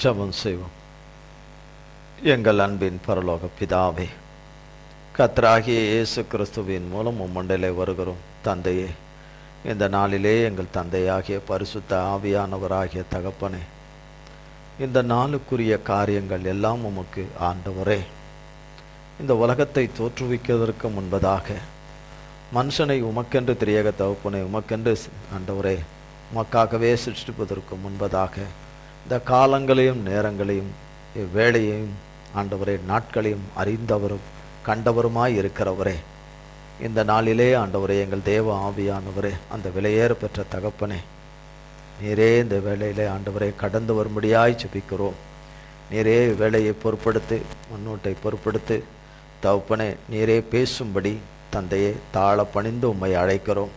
ஜெபம் செய்வோம். எங்கள் அன்பின் பரலோக பிதாவே, கர்த்தராகிய இயேசு கிறிஸ்துவின் மூலம் உம்மண்டையிலே வருகிறோம். தந்தையே, இந்த நாளிலே எங்கள் தந்தையாகிய பரிசுத்த ஆவியானவராகிய தகப்பனே, இந்த நாளுக்குரிய காரியங்கள் எல்லாம் உமக்கு ஆண்டவரே. இந்த உலகத்தை தோற்றுவிக்கிறதற்கு முன்பதாக மனுஷனை உமக்கென்று திரியக தகப்பனே, உமக்கென்று ஆண்டவரே, உமக்காகவே சிருஷ்டிப்பதற்கு முன்பதாக இந்த காலங்களையும் நேரங்களையும் வேளையையும் ஆண்டவரே நாட்களையும் அறிந்தவரும் கண்டவருமாய் இருக்கிறவரே, இந்த நாளிலே ஆண்டவரே எங்கள் தேவ ஆவியானவரே, அந்த விலையேற பெற்ற தகப்பனே, நீரே இந்த வேளையிலே ஆண்டவரே கடந்து வரும்படியாய் ஜெபிக்கிறோம். நீரே வேலையை பொறுப்படுத்து, முன்னோட்டை பொறுப்படுத்து தகப்பனே. நீரே பேசும்படி தந்தையே தாழ பணிந்து உம்மை அழைக்கிறோம்.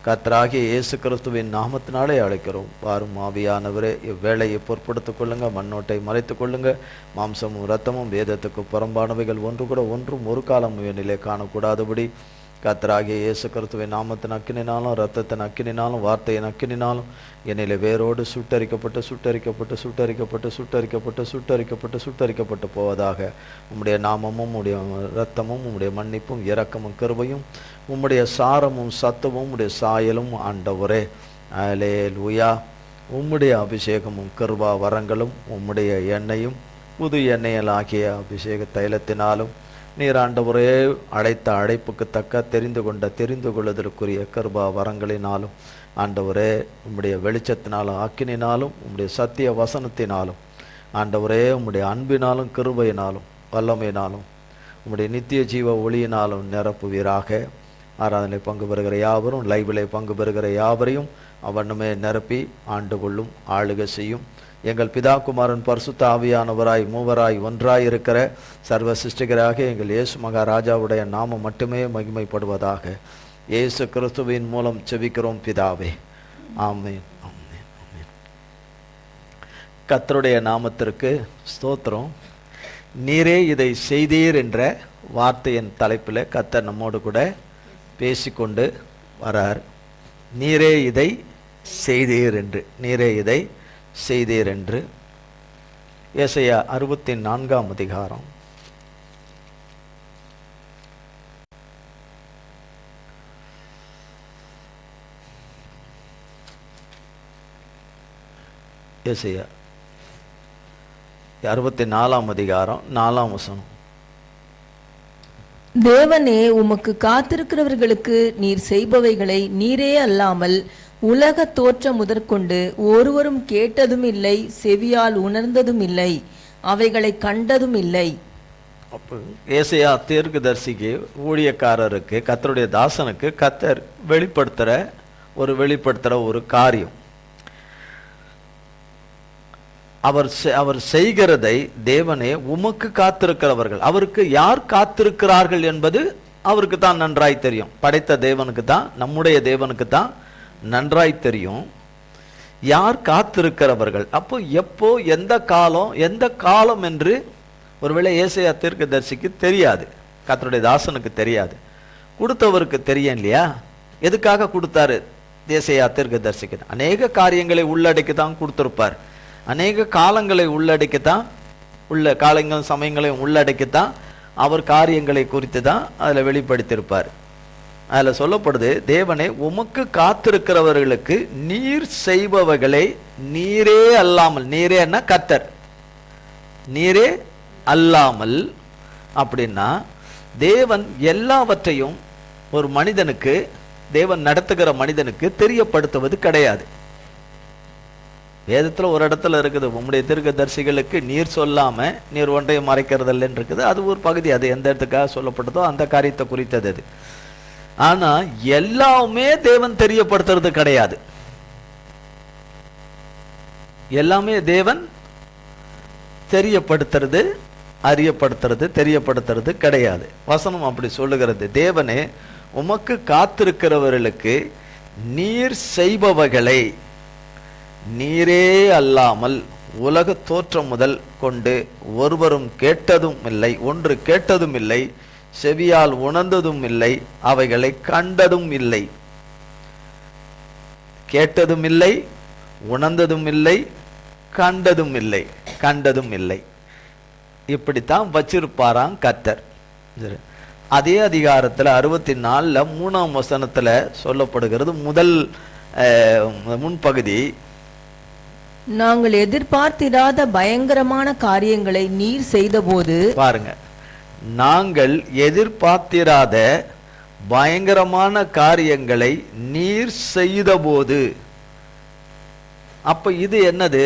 கர்த்தராகிய இயேசு கிறிஸ்துவின் நாமத்தினாலே அழைக்கிறோம். வாரும் ஆவியானவரே, இவ்வேளையை பொறுப்படுத்திக் கொள்ளுங்க, மண்ணோட்டை மறைத்து கொள்ளுங்க. மாம்சமும் இரத்தமும் வேதத்துக்கு புறம்பானவைகள் ஒன்றும் ஒரு காலம் நிலை காணக்கூடாதபடி கர்த்தராகிய இயேசு கிறிஸ்துவின் நாமத்தின் அக்கினினாலும் இரத்தத்தின் அக்கினினாலும் வார்த்தையின் அக்கினினாலும் என்னிலே வேரோடு சுட்டரிக்கப்பட்டு போவதாக. உம்முடைய நாமமும் உம்முடைய இரத்தமும் உம்முடைய மன்னிப்பும் இரக்கமும் கிருபையும் உம்முடைய சாரமும் சத்துவம் உம்முடைய சாயலும் ஆண்டவரே, அல்லேலூயா. உம்முடைய அபிஷேகமும் கிருபா வரங்களும் உம்முடைய எண்ணெயும் புது எண்ணெயலாகிய அபிஷேக தைலத்தினாலும் நீர் ஆண்டவரே அழைத்த அழைப்புக்கு தக்க தெரிந்து கொள்வதற்குரிய கிருபா வரங்களினாலும் ஆண்டவரே உம்முடைய வெளிச்சத்தினாலும் அக்கினினாலும் உம்முடைய சத்திய வசனத்தினாலும் ஆண்டவரே உம்முடைய அன்பினாலும் கிருபையினாலும் வல்லமையினாலும் உம்முடைய நித்திய ஜீவ ஒளியினாலும் நிரப்புவீராக. ஆராதனை பங்கு பெறுகிற யாவரும், லைவிலே பங்கு பெறுகிற யாவரையும் அவனுமே நிரப்பி ஆண்டு கொள்ளும், ஆளுகை செய்யும். எங்கள் பிதா குமாரன் பரிசுத்த ஆவியானவராய் மூவராய் ஒன்றாய் இருக்கிற சர்வ சிருஷ்டிகராக எங்கள் இயேசு மகாராஜாவுடைய நாமம் மட்டுமே மகிமைப்படுவதாக. இயேசு கிறிஸ்துவின் மூலம் செபிக்கிறோம் பிதாவே, ஆமென், ஆமென், ஆமென். கர்த்தருடைய நாமத்திற்கு ஸ்தோத்திரம். நீரே இதை செய்தீர் என்ற வார்த்தையின் தலைப்பில் கர்த்தர் நம்மோடு கூட பேசிக்கொண்டு வரார். நீரே இதை செய்தீர் என்று, நீரே இதை செய்தீர் என்று. ஏசாயா 64 அதிகாரம் ஏசாயா 64 அதிகாரம் 4 வசனம். தேவனே, உமக்கு காத்திருக்கிறவர்களுக்கு நீர் செய்பவைகளை நீரே அல்லாமல் உலக தோற்றம் முதற்கொண்டு ஒருவரும் கேட்டதும் இல்லை, செவியால் உணர்ந்ததும் இல்லை, அவைகளை கண்டதும் இல்லை. அப்போ ஏசாயா தீர்க்கதரிசிக்கு, ஊழியக்காரருக்கு, கர்த்தருடைய தாசனுக்கு கர்த்தர் வெளிப்படுத்துற ஒரு காரியம். அவர் செய்கிறதை தேவனே உமக்கு காத்திருக்கிறவர்கள், அவருக்கு யார் காத்திருக்கிறார்கள் என்பது அவருக்கு தான் நன்றாய் தெரியும். படைத்த தேவனுக்கு தான், நம்முடைய தேவனுக்கு தான் நன்றாய் தெரியும் யார் காத்திருக்கிறவர்கள். அப்போ எப்போ, எந்த காலம் என்று ஒருவேளை ஏசாயா தீர்க்கதரிசிக்கு தெரியாது, கர்த்தருடைய தாசனுக்கு தெரியாது, கொடுத்தவருக்கு தெரியும் இல்லையா? எதுக்காக கொடுத்தாரு ஏசாயா தீர்க்கதரிசிக்கு? அநேக காரியங்களை உள்ளடக்கி தான் கொடுத்திருப்பார். அநேக காலங்களை உள்ளடக்கித்தான், காலங்கள் சமயங்களையும் உள்ளடக்கித்தான் அவர் காரியங்களை குறித்து தான் அதில் வெளிப்படுத்தியிருப்பார். அதில் சொல்லப்படுது, தேவனே உமக்கு காத்திருக்கிறவர்களுக்கு நீர் செய்பவர்களை நீரே அல்லாமல், நீரேன்னா கர்த்தர், நீரே அல்லாமல் அப்படின்னா தேவன் எல்லாவற்றையும் ஒரு மனிதனுக்கு, தேவன் நடத்துகிற மனிதனுக்கு தெரியப்படுத்துவது கிடையாது. வேதத்துல ஒரு இடத்துல இருக்குது, உம்முடைய தீர்க்கதரிசிகளுக்கு நீர் சொல்லாம நீர் ஒன்றையும் மறைக்கிறதில்லைன்னு இருக்குது. அது ஒரு பகுதி, அது எந்த இடத்துக்காக சொல்லப்பட்டதோ அந்த காரியத்தை குறித்தது அது. ஆனா எல்லாமே தேவன் தெரியப்படுத்துறது கிடையாது. எல்லாமே தேவன் தெரியப்படுத்துறது, அறியப்படுத்துறது, தெரியப்படுத்துறது கிடையாது. வசனம் அப்படி சொல்லுகிறது. தேவனே உமக்கு காத்திருக்கிறவர்களுக்கு நீர் செய்பவர்களை நீரே அல்லாமல் உலக தோற்றம் முதல் கொண்டு ஒருவரும் கேட்டதும் இல்லை, ஒன்று கேட்டதும் இல்லை, செவியால் உணர்ந்ததும் இல்லை, அவைகளை கண்டதும் இல்லை. கேட்டதும் இல்லை, உணர்ந்ததும் இல்லை, கண்டதும் இல்லை, கண்டதும் இல்லை. இப்படித்தான் வச்சிருப்பாராம் கர்த்தர். அதே அதிகாரத்துல 64 3ஆம் வசனத்துல சொல்லப்படுகிறது. முதல் முன்பகுதி, நாங்கள் எதிர்பார்த்திராத பயங்கரமான காரியங்களை நீர் செய்தபோது. பாருங்க, நாங்கள் எதிர்பார்த்திராத பயங்கரமான காரியங்களை நீர் செய்தபோது. அப்ப இது என்னது?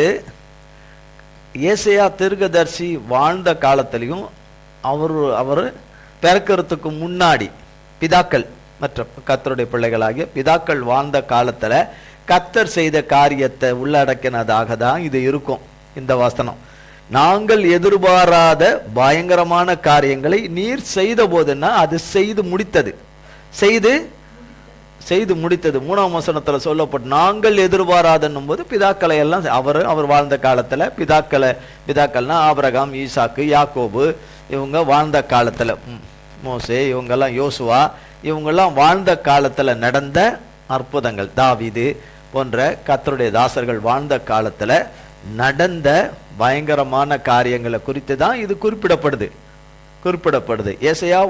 ஏசாயா தீர்க்கதரிசி வாழ்ந்த காலத்திலையும் அவர் பிறக்கிறதுக்கு முன்னாடி பிதாக்கள் மற்ற கர்த்தருடைய பிள்ளைகளாகிய பிதாக்கள் வாழ்ந்த காலத்துல கர்த்தர் செய்த காரியத்தை உள்ளடக்கினதாக தான் இது இருக்கும். இந்த வசனம், நாங்கள் எதிர்பாராத பயங்கரமான காரியங்களை நீர் செய்த போதுன்னா அது செய்து முடித்தது, செய்து முடித்தது. 3ஆம் வசனத்துல சொல்லப்பட்டு நாங்கள் எதிர்பாராதன்னும் போது பிதாக்களை எல்லாம் அவர் வாழ்ந்த காலத்துல பிதாக்கள்னா ஆபிரகாம், ஈசாக்கு, யாக்கோபு, இவங்க வாழ்ந்த காலத்துல, மோசே, இவங்கெல்லாம் யோசுவா, இவங்கெல்லாம் வாழ்ந்த காலத்துல நடந்த அற்புதங்கள், தாவீது போன்ற கர்த்தருடைய தாசர்கள் வாழ்ந்த காலத்துல நடந்த பயங்கரமான காரியங்களை குறித்து தான் இது குறிப்பிடப்படுது. ஏசாயா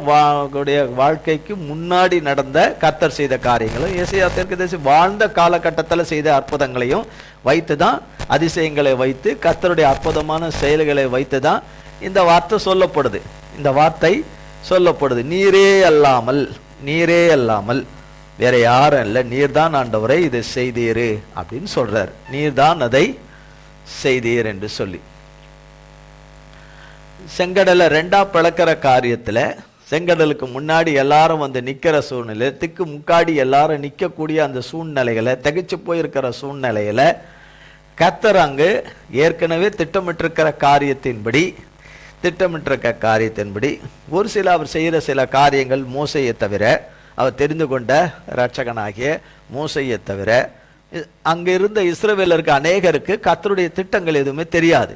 வாழ்க்கைக்கு முன்னாடி நடந்த கர்த்தர் செய்த காரியங்களும், ஏசாயா தீர்க்கதரிசி வாழ்ந்த காலகட்டத்தில் செய்த அற்புதங்களையும் வைத்து தான், அதிசயங்களை வைத்து, கர்த்தருடைய அற்புதமான செயல்களை வைத்து தான் இந்த வார்த்தை சொல்லப்படுது. இந்த வார்த்தை சொல்லப்படுது. நீரே அல்லாமல் வேற யாரும் இல்லை, நீர்தான் ஆண்டவரை இதை செய்தீரு அப்படின்னு சொல்றார். நீர்தான் அதை செய்தீர் என்று சொல்லி. செங்கடலை 2ஆ பிளக்கிற காரியத்துல, செங்கடலுக்கு முன்னாடி எல்லாரும் வந்து நிக்கிற சூழ்நிலை, திக்கு முக்காடி எல்லாரும் நிக்கக்கூடிய அந்த சூழ்நிலைகளை, திகைச்சு போயிருக்கிற சூழ்நிலையில கர்த்தர் அங்கு ஏற்கனவே திட்டமிட்டிருக்கிற காரியத்தின்படி ஒரு சில அவர் செய்கிற சில காரியங்கள், மோசையை தவிர, அவர் தெரிந்து கொண்ட இரட்சகனாகிய மோசையை தவிர அங்க இருந்த இஸ்ரவேலருக்கு அநேகருக்கு கர்த்தருடைய திட்டங்கள் எதுவுமே தெரியாது.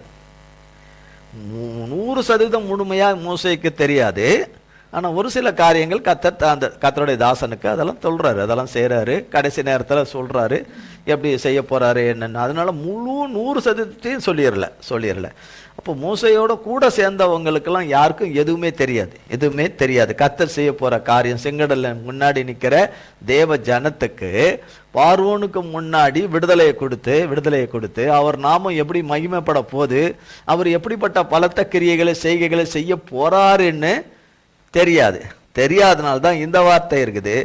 100% முழுமையா மோசேக்கு தெரியாது. ஆனா ஒரு சில காரியங்கள் கர்த்தருடைய தாசனுக்கு அதெல்லாம் சொல்றாரு, அதெல்லாம் செய்யறாரு. கடைசி நேரத்துல சொல்றாரு எப்படி செய்ய போறாரு என்னன்னு. அதனால முழு 100% சொல்லிடல. அப்போ மோசையோட கூட சேர்ந்தவங்களுக்கெல்லாம் யாருக்கும் எதுவுமே தெரியாது. கர்த்தர் செய்ய போற காரியம், செங்கடல்ல முன்னாடி நிக்கிற தேவ ஜனத்துக்கு பார்வோனுக்கு முன்னாடி விடுதலையை கொடுத்து அவர் நாமம் எப்படி மகிமைப்பட போது, அவர் எப்படிப்பட்ட பலத்த கிரியைகளை செய்கைகளை செய்ய போறாருன்னு தெரியாதனால்தான் இந்த வார்த்தை இருக்குது,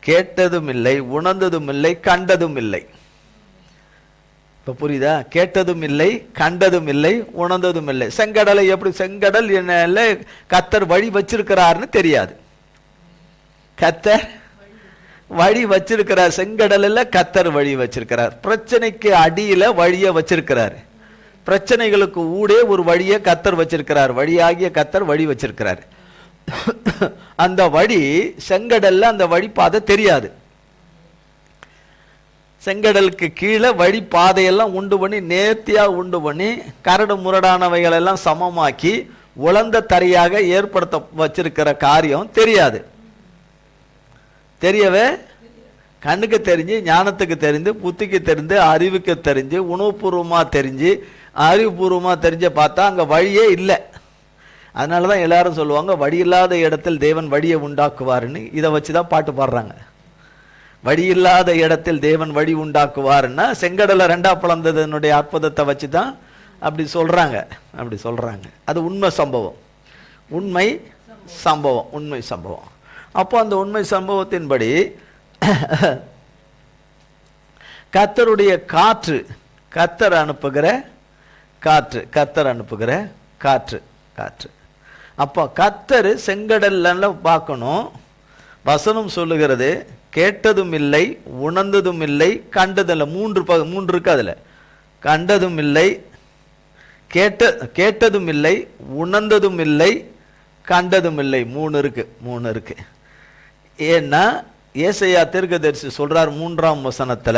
கேட்டதும் இல்லை, உணர்ந்ததும் இல்லை, கண்டதும் இல்லை. இப்ப புரியுதா? கேட்டதும் இல்லை, கண்டதும் இல்லை, உணர்ந்ததும் இல்லை. செங்கடலை எப்படி, செங்கடல் என்ன கர்த்தர் வழி வச்சிருக்கிறாருன்னு தெரியாது. கர்த்தர் வழி வச்சிருக்கிறார், செங்கடல்ல கர்த்தர் வழி வச்சிருக்கிறார். பிரச்சனைக்கு அடியில வழிய வச்சிருக்கிறார், பிரச்சனைகளுக்கு ஊடே ஒரு வழியை கர்த்தர் வச்சிருக்கிறார், வழியாகிய கர்த்தர் வழி வச்சிருக்கிறார். அந்த வழி செங்கடல்ல அந்த வழி பாதை தெரியாது. செங்கடலுக்கு கீழே வழி பாதையெல்லாம் உண்டு பண்ணி, நேர்த்தியா உண்டு பண்ணி, கரடு முரடானவைகள் எல்லாம் சமமாக்கி உலர்ந்த தரையாக ஏற்படுத்த வச்சிருக்கிற காரியம் தெரியவே கண்ணுக்கு தெரிஞ்சு, ஞானத்துக்கு தெரிந்து, புத்திக்கு தெரிந்து, அறிவுக்கு தெரிஞ்சு, உணவுபூர்வமா தெரிஞ்சு, அறிவுபூர்வமா தெரிஞ்ச பார்த்தா அங்க வழியே இல்லை. அதனாலதான் எல்லாரும் சொல்லுவாங்க, வழி இல்லாத இடத்தில் தேவன் வழியை உண்டாக்குவாருன்னு. இதை வச்சுதான் பாட்டு பாடுறாங்க. வழி இல்லாத இடத்தில் தேவன் வழி உண்டாக்குவாருன்னா செங்கடலை 2ஆ பிளந்ததனுடைய அற்புதத்தை வச்சுதான் அப்படி சொல்றாங்க. அது உண்மை சம்பவம். அப்போ அந்த உண்மை சம்பவத்தின்படி கர்த்தருடைய காற்று, கர்த்தர் அனுப்புகிற காற்று. அப்போ கர்த்தர் செங்கடல்ல பார்க்கணும். வசனம் சொல்லுகிறது, கேட்டதும் இல்லை, உணர்ந்ததும் இல்லை, கண்டதில்லை. மூன்று இருக்கு அதுல. கண்டதும் இல்லை, கேட்டதும் இல்லை, உணர்ந்ததும் இல்லை, கண்டதும் இல்லை. மூணு இருக்கு. ஏன்னா ஏசாயா தீர்க்கதரிசி சொல்றார் 3ஆம் வசனத்துல,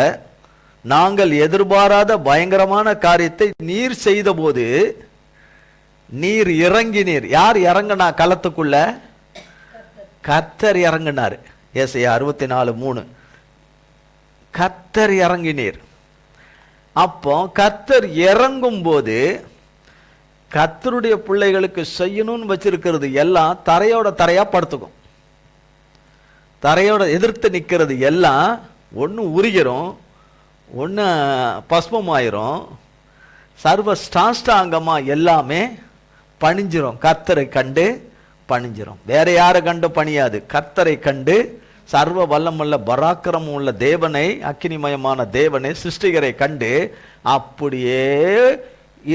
நாங்கள் எதிர்பாராத பயங்கரமான காரியத்தை நீர் செய்த போது, நீர் இறங்கினீர். யார் இறங்கினா களத்துக்குள்ள? கர்த்தர் இறங்கினார். ஏசாயா 64:3. கர்த்தர் இறங்கினீர். அப்போ கர்த்தர் இறங்கும் போது கர்த்தருடைய பிள்ளைகளுக்கு செய்யணும்னு வச்சிருக்கிறது எல்லாம் தரையோட தரையா படுத்துக்கும். தரையோட எதிர்த்து நிற்கிறது எல்லாம் ஒன்று உரிகிறோம், ஒன்று பஸ்மமாயிரும், சர்வ சாஷ்டாங்கமா எல்லாமே பணிஞ்சிரும். கர்த்தரை கண்டு பணிஞ்சிரும். வேற யாரை கண்டு பணியாது, கர்த்தரை கண்டு சர்வ வல்லமுள்ள பராக்கிரமம் உள்ள தேவனை, அக்கினிமயமான தேவனை, சிருஷ்டிகரை கண்டு அப்படியே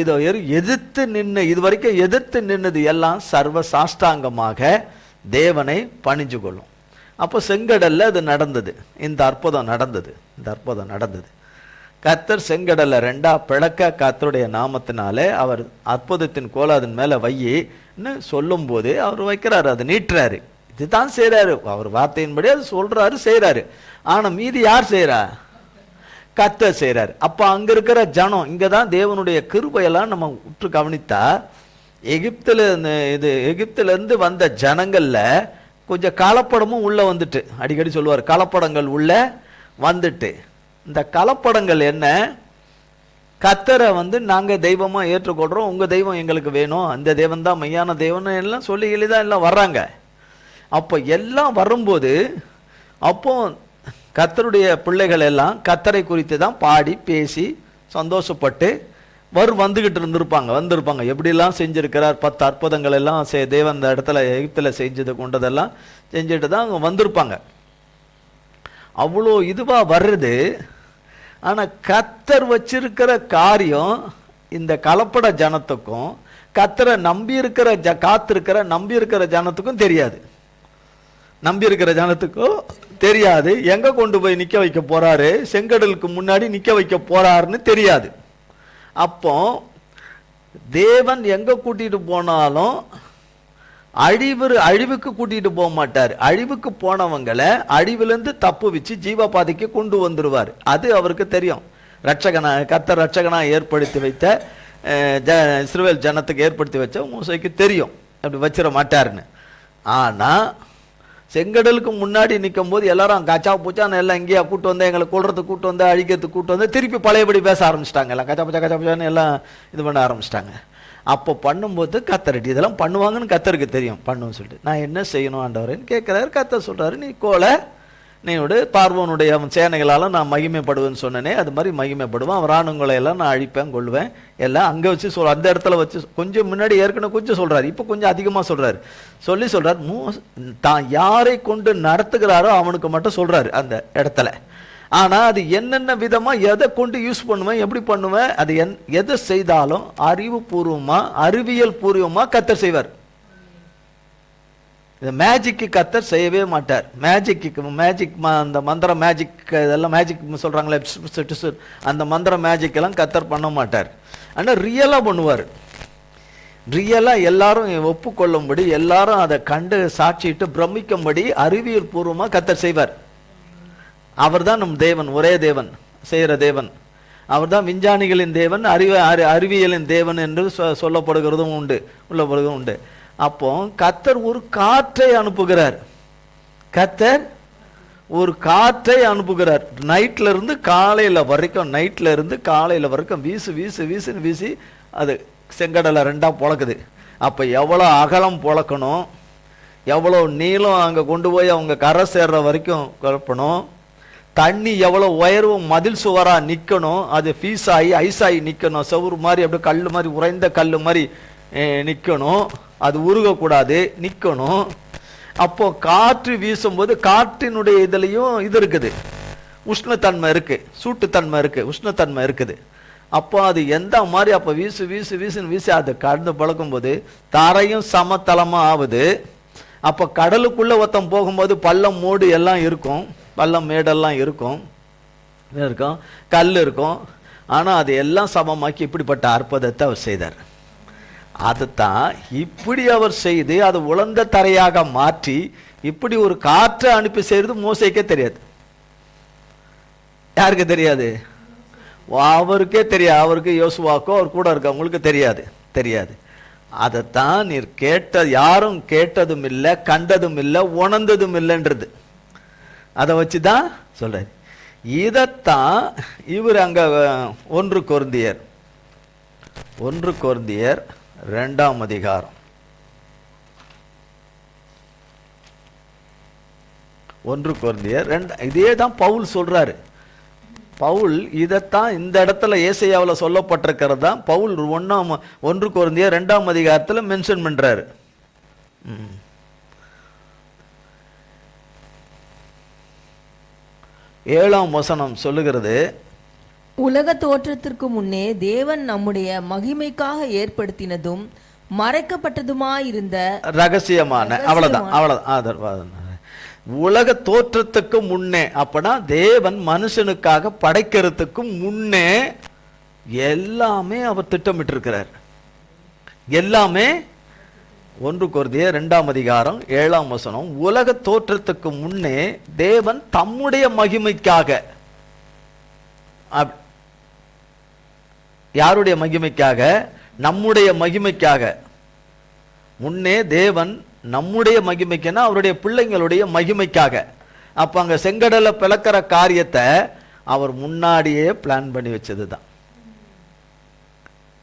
இதை எதிர்த்து நின்று, இது வரைக்கும் எதிர்த்து நின்னது எல்லாம் சர்வ சாஷ்டாங்கமாக தேவனை பணிஞ்சு கொள்ளும். அப்போ செங்கடல்ல அது நடந்தது. இந்த அற்புதம் நடந்தது. கர்த்தர் செங்கடல்ல ரெண்டா பிளக்க கர்த்தருடைய நாமத்தினாலே அவர் அற்புதத்தின் கோல அதன் மேல வையின்னு சொல்லும் போது அவர் வைக்கிறாரு, அதை நீட்டுறாரு. இதுதான் செய்யறாரு. அவர் வார்த்தையின்படி அது சொல்றாரு, செய்யறாரு. ஆனா மீதி யார் செய்யறா? கர்த்தர் செய்யறாரு. அப்ப அங்க இருக்கிற ஜனம், இங்கதான் தேவனுடைய கிருபையெல்லாம் நம்ம உற்று கவனித்தா, எகிப்துல இருந்து வந்த ஜனங்கள்ல கொஞ்சம் கலப்படமும் உள்ள வந்துட்டு, அடிக்கடி சொல்லுவார் கலப்படங்கள் உள்ள வந்துட்டு. இந்த கலப்படங்கள் என்ன? கர்த்தரை நாங்க தெய்வமா ஏற்றுக்கொள்றோம், உங்க தெய்வம் எங்களுக்கு வேணும், அந்த தெய்வம் தான் மெய்யான தெய்வம் எல்லாம் சொல்லி எளிதான் எல்லாம் வர்றாங்க. அப்போ எல்லாம் வரும்போது அப்போ கர்த்தருடைய பிள்ளைகள் எல்லாம் கர்த்தரை குறித்து தான் பாடி பேசி சந்தோஷப்பட்டு வந்துகிட்டு வந்திருப்பாங்க. எப்படிலாம் செஞ்சிருக்கிறார், 10 அற்புதங்கள் எல்லாம் தேவன் அந்த இடத்துல எகிப்துல செஞ்சது கொண்டதெல்லாம் செஞ்சுட்டு தான் அவங்க வந்திருப்பாங்க. அவ்வளோ இதுவா வர்றது. ஆனா கர்த்தர் வச்சிருக்கிற காரியம் இந்த கலப்பட ஜனத்துக்கும் கர்த்தரை நம்பி இருக்கிற ஜனத்துக்கும் தெரியாது. எங்க கொண்டு போய் நிக்க வைக்க போறாரு, செங்கடலுக்கு முன்னாடி நிக்க வைக்க போறாருன்னு தெரியாது. அப்போ தேவன் எங்க கூட்டிட்டு போனாலும் அழிவுக்கு கூட்டிட்டு போக மாட்டார். அழிவுக்கு போனவங்களை அழிவிலிருந்து தப்பு வச்சு ஜீவபாதைக்கு கொண்டு வந்துருவார். அது அவருக்கு தெரியும். கர்த்தர் ரட்சகனா ஏற்படுத்தி வைத்த இஸ்ரவேல் ஜனத்துக்கு ஏற்படுத்தி வச்ச மோசேக்கு தெரியும் அப்படி வச்சிட மாட்டாருன்னு. ஆனா செங்கடலுக்கு முன்னாடி நிற்கும் போது எல்லாரும் கச்சா பூச்சான்னு எல்லாம் எங்கேயா கூட்டு வந்தேன், எங்களை கொள்றதுக்கு கூட்டு வந்தேன், அழிக்கிறதுக்கு கூட்டு வந்து திருப்பி பழையபடி பேச ஆரம்பிச்சிட்டாங்க. எல்லாம் கச்சா பூச்சான்னு எல்லாம் இது பண்ண ஆரம்பிச்சிட்டாங்க. அப்போ பண்ணும்போது கர்த்தர் இதெல்லாம் பண்ணுவாங்கன்னு கர்த்தருக்கு தெரியும். பண்ணுன்னு சொல்லிட்டு நான் என்ன செய்யணும் ஆண்டவரேன்னு கேட்கிறாரு. கர்த்தர் சொல்றாரு, நீ நீயோட பார்வோனுடைய அவன் சேனைகளால நான் மகிமைப்படுவேன்னு சொன்னனே, அது மாதிரி மகிமைப்படுவான். அவன் ராணுங்களை எல்லாம் நான் அழிப்பேன், கொள்வேன். எல்லாம் அங்க வச்சு அந்த இடத்துல வச்சு கொஞ்சம் முன்னாடி ஏற்கனவே கொஞ்சம் சொல்றாரு, இப்ப கொஞ்சம் அதிகமா சொல்றாரு. சொல்றாரு தான் யாரை கொண்டு நடத்துகிறாரோ அவனுக்கு மட்டும் சொல்றாரு அந்த இடத்துல. ஆனா அது என்னென்ன விதமா எதை கொண்டு யூஸ் பண்ணுவேன், எப்படி பண்ணுவேன், அது எதை செய்தாலும் அறிவியல் பூர்வமா கர்த்தர் செய்வார். இந்த மேஜிக்கு கர்த்தர் செய்யவே மாட்டார். மேஜிக் அந்த மந்திர மேஜிக் இதெல்லாம் மேஜிக் சொல்றாங்களே, அந்த மந்திர மேஜிக் எல்லாம் கர்த்தர் பண்ண மாட்டார். ஆனா ரியலா பண்ணுவார். ரியலா எல்லாரும் ஒப்புக்கொள்ளும்படி, எல்லாரும் அதை கண்டு சாட்சிட்டு பிரமிக்கும்படி அறிவியல் பூர்வமா கர்த்தர் செய்வார். அவர் தான் நம் தேவன், ஒரே தேவன், செய்கிற தேவன். அவர் தான் விஞ்ஞானிகளின் தேவன், அறிவியலின் தேவன் என்று சொல்லப்படுகிறதும் உண்டு. அப்போ கர்த்தர் ஒரு காற்றை அனுப்புகிறார். நைட்ல இருந்து காலையில வரைக்கும் வீசி அது செங்கடலை ரெண்டா பொழக்குது. அப்ப எவ்வளவு அகலம் பொழக்கணும், எவ்வளவு நீளம் அங்க கொண்டு போய் அவங்க கரை சேர்ற வரைக்கும் குழப்பணும், தண்ணி எவ்வளவு உயர்வு மதில் சுவரா நிக்கணும், அது பீஸாகி ஐஸாகி நிக்கணும், செவுறு மாதிரி அப்படியே கல்லு மாதிரி உறைந்த கல்லு மாதிரி நிக்கணும், அது உருகக்கூடாது, நிக்கணும். அப்போ காற்று வீசும்போது காற்றினுடைய இதுலயும் இது இருக்குது, உஷ்ணத்தன்மை இருக்கு, சூட்டுத்தன்மை இருக்கு, உஷ்ணத்தன்மை இருக்குது. அப்போ அது எந்த மாதிரி அப்போ வீசி அது கடந்து பழக்கும் போது தரையும் சமதளமா ஆகுது. அப்போ கடலுக்குள்ள ஒருத்தம் போகும்போது பள்ளம் மூடு எல்லாம் இருக்கும், பள்ளம் மேடெல்லாம் இருக்கும், கல் இருக்கும். ஆனா அது எல்லாம் சமமாக்கி இப்படிப்பட்ட அற்புதத்தை அவர் செய்தார். அதுதான் இப்படி அவர் செய்து அதை உலர்ந்த தரையாக மாற்றி இப்படி ஒரு காற்றை அனுப்பி செய்யறது மோசேக்கே தெரியாது. யாருக்கு தெரியாது? அவருக்கே தெரியாது. அவருக்கு யோசுவாக்கோ அவர் கூட இருக்கவங்களுக்கு தெரியாது. அதைத்தான் நீர் யாரும் கேட்டதும் இல்லை, கண்டதும் இல்லை, உணர்ந்ததும் இல்லைன்றது. அதை வச்சுதான் சொல்றாரு. இதைத்தான் இவர் அங்க 1 கொரிந்தியர் 2ஆம் அதிகாரம் 1 கொரிந்தியர் 2 இதே தான் பவுல் சொல்றாரு. பவுல் இதைத்தான் இந்த இடத்துல ஏசாயாவில் சொல்லப்பட்டிருக்கிறது தான் பவுல் 1 கொரிந்தியர் 2ஆம் அதிகாரத்தில் மென்ஷன் பண்றாரு. 7ஆம் வசனம் சொல்லுகிறது, உலக தோற்றத்திற்கு முன்னே தேவன் நம்முடைய மகிமைக்காக ஏற்படுத்தினதும் மறைக்கப்பட்டதுமாயிருந்த ரகசியமான அவ்வளவுதான். உலக தோற்றத்துக்கு முன்னே, அப்பனா தேவன் மனுஷனுக்காக படைக்கிறதுக்கு முன்னே எல்லாமே அவர் திட்டமிட்டு இருக்கிறார். எல்லாமே 1 கொரிந்தியர் 2ஆம் அதிகாரம் 7ஆம் வசனம், உலக தோற்றத்துக்கு முன்னே தேவன் தம்முடைய மகிமைக்காக, யாருடைய மகிமைக்காக? நம்முடைய மகிமைக்காக. முன்னே தேவன் நம்முடைய மகிமைக்குன்னா அவருடைய பிள்ளைங்களுடைய மகிமைக்காக. அப்ப அங்க செங்கடலை பிளக்கிற காரியத்தை அவர் முன்னாடியே பிளான் பண்ணி வச்சதுதான்.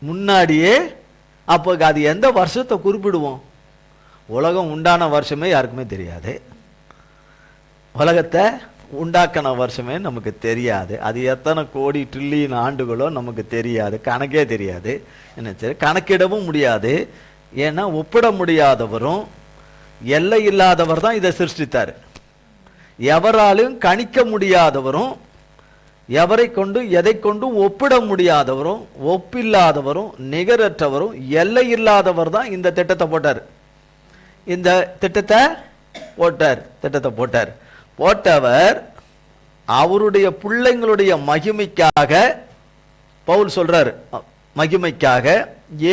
முன்னாடியே. அப்போ அது எந்த வருஷத்தை குறிப்பிடுவோம்? உலகம் உண்டான வருஷமே யாருக்குமே தெரியாது. உலகத்தை உண்டாக்கின வருஷமே நமக்கு தெரியாது. அது எத்தனை கோடி ட்ரில்லியன் ஆண்டுகளோ நமக்கு தெரியாது, கணக்கே தெரியாது. என்ன சரி, கணக்கிடவும் முடியாது. ஏன்னா ஒப்பிட முடியாதவரும் எல்லை இல்லாதவர் தான் இதை சிருஷ்டித்தார். எவராலும் கணிக்க முடியாதவரும், எவரை கொண்டு எதை கொண்டு ஒப்பிட முடியாதவரும், ஒப்பில்லாதவரும், நிகரற்றவரும், எல்லை இல்லாதவர் தான் இந்த திட்டத்தை போட்டார். இந்த திட்டத்தை போட்டார். போட்டவர் அவருடைய பிள்ளைங்களுடைய மகிமைக்காக, பவுல் சொல்றாரு, மகிமைக்காக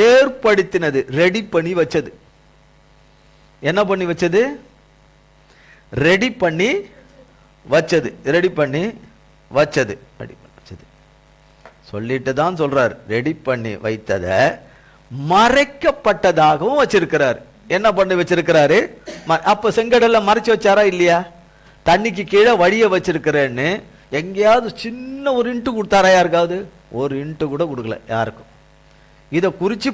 ஏற்படுத்தினது, ரெடி பண்ணி வச்சது. என்ன பண்ணி வச்சது? ரெடி பண்ணி வச்சது. சொல்லிட்டு தான் சொல்றார், ரெடி பண்ணி வைத்ததை மறைக்கப்பட்டதாகவும் வச்சிருக்கிறார். என்ன பண்ணி வச்சிருக்கிறாரு? அப்ப செங்கடல்ல மறைச்சு வச்சாரா இல்லையா? தண்ணிக்கு கீழே வழிய வச்சிருக்கிறேன்னு எங்கேயாவது சின்ன ஒரு இன்ட்டு கொடுத்தாரா யாருக்காவது? ஒரு இன்ட்டு கூட கொடுக்கல யாருக்கும். இதை குறித்து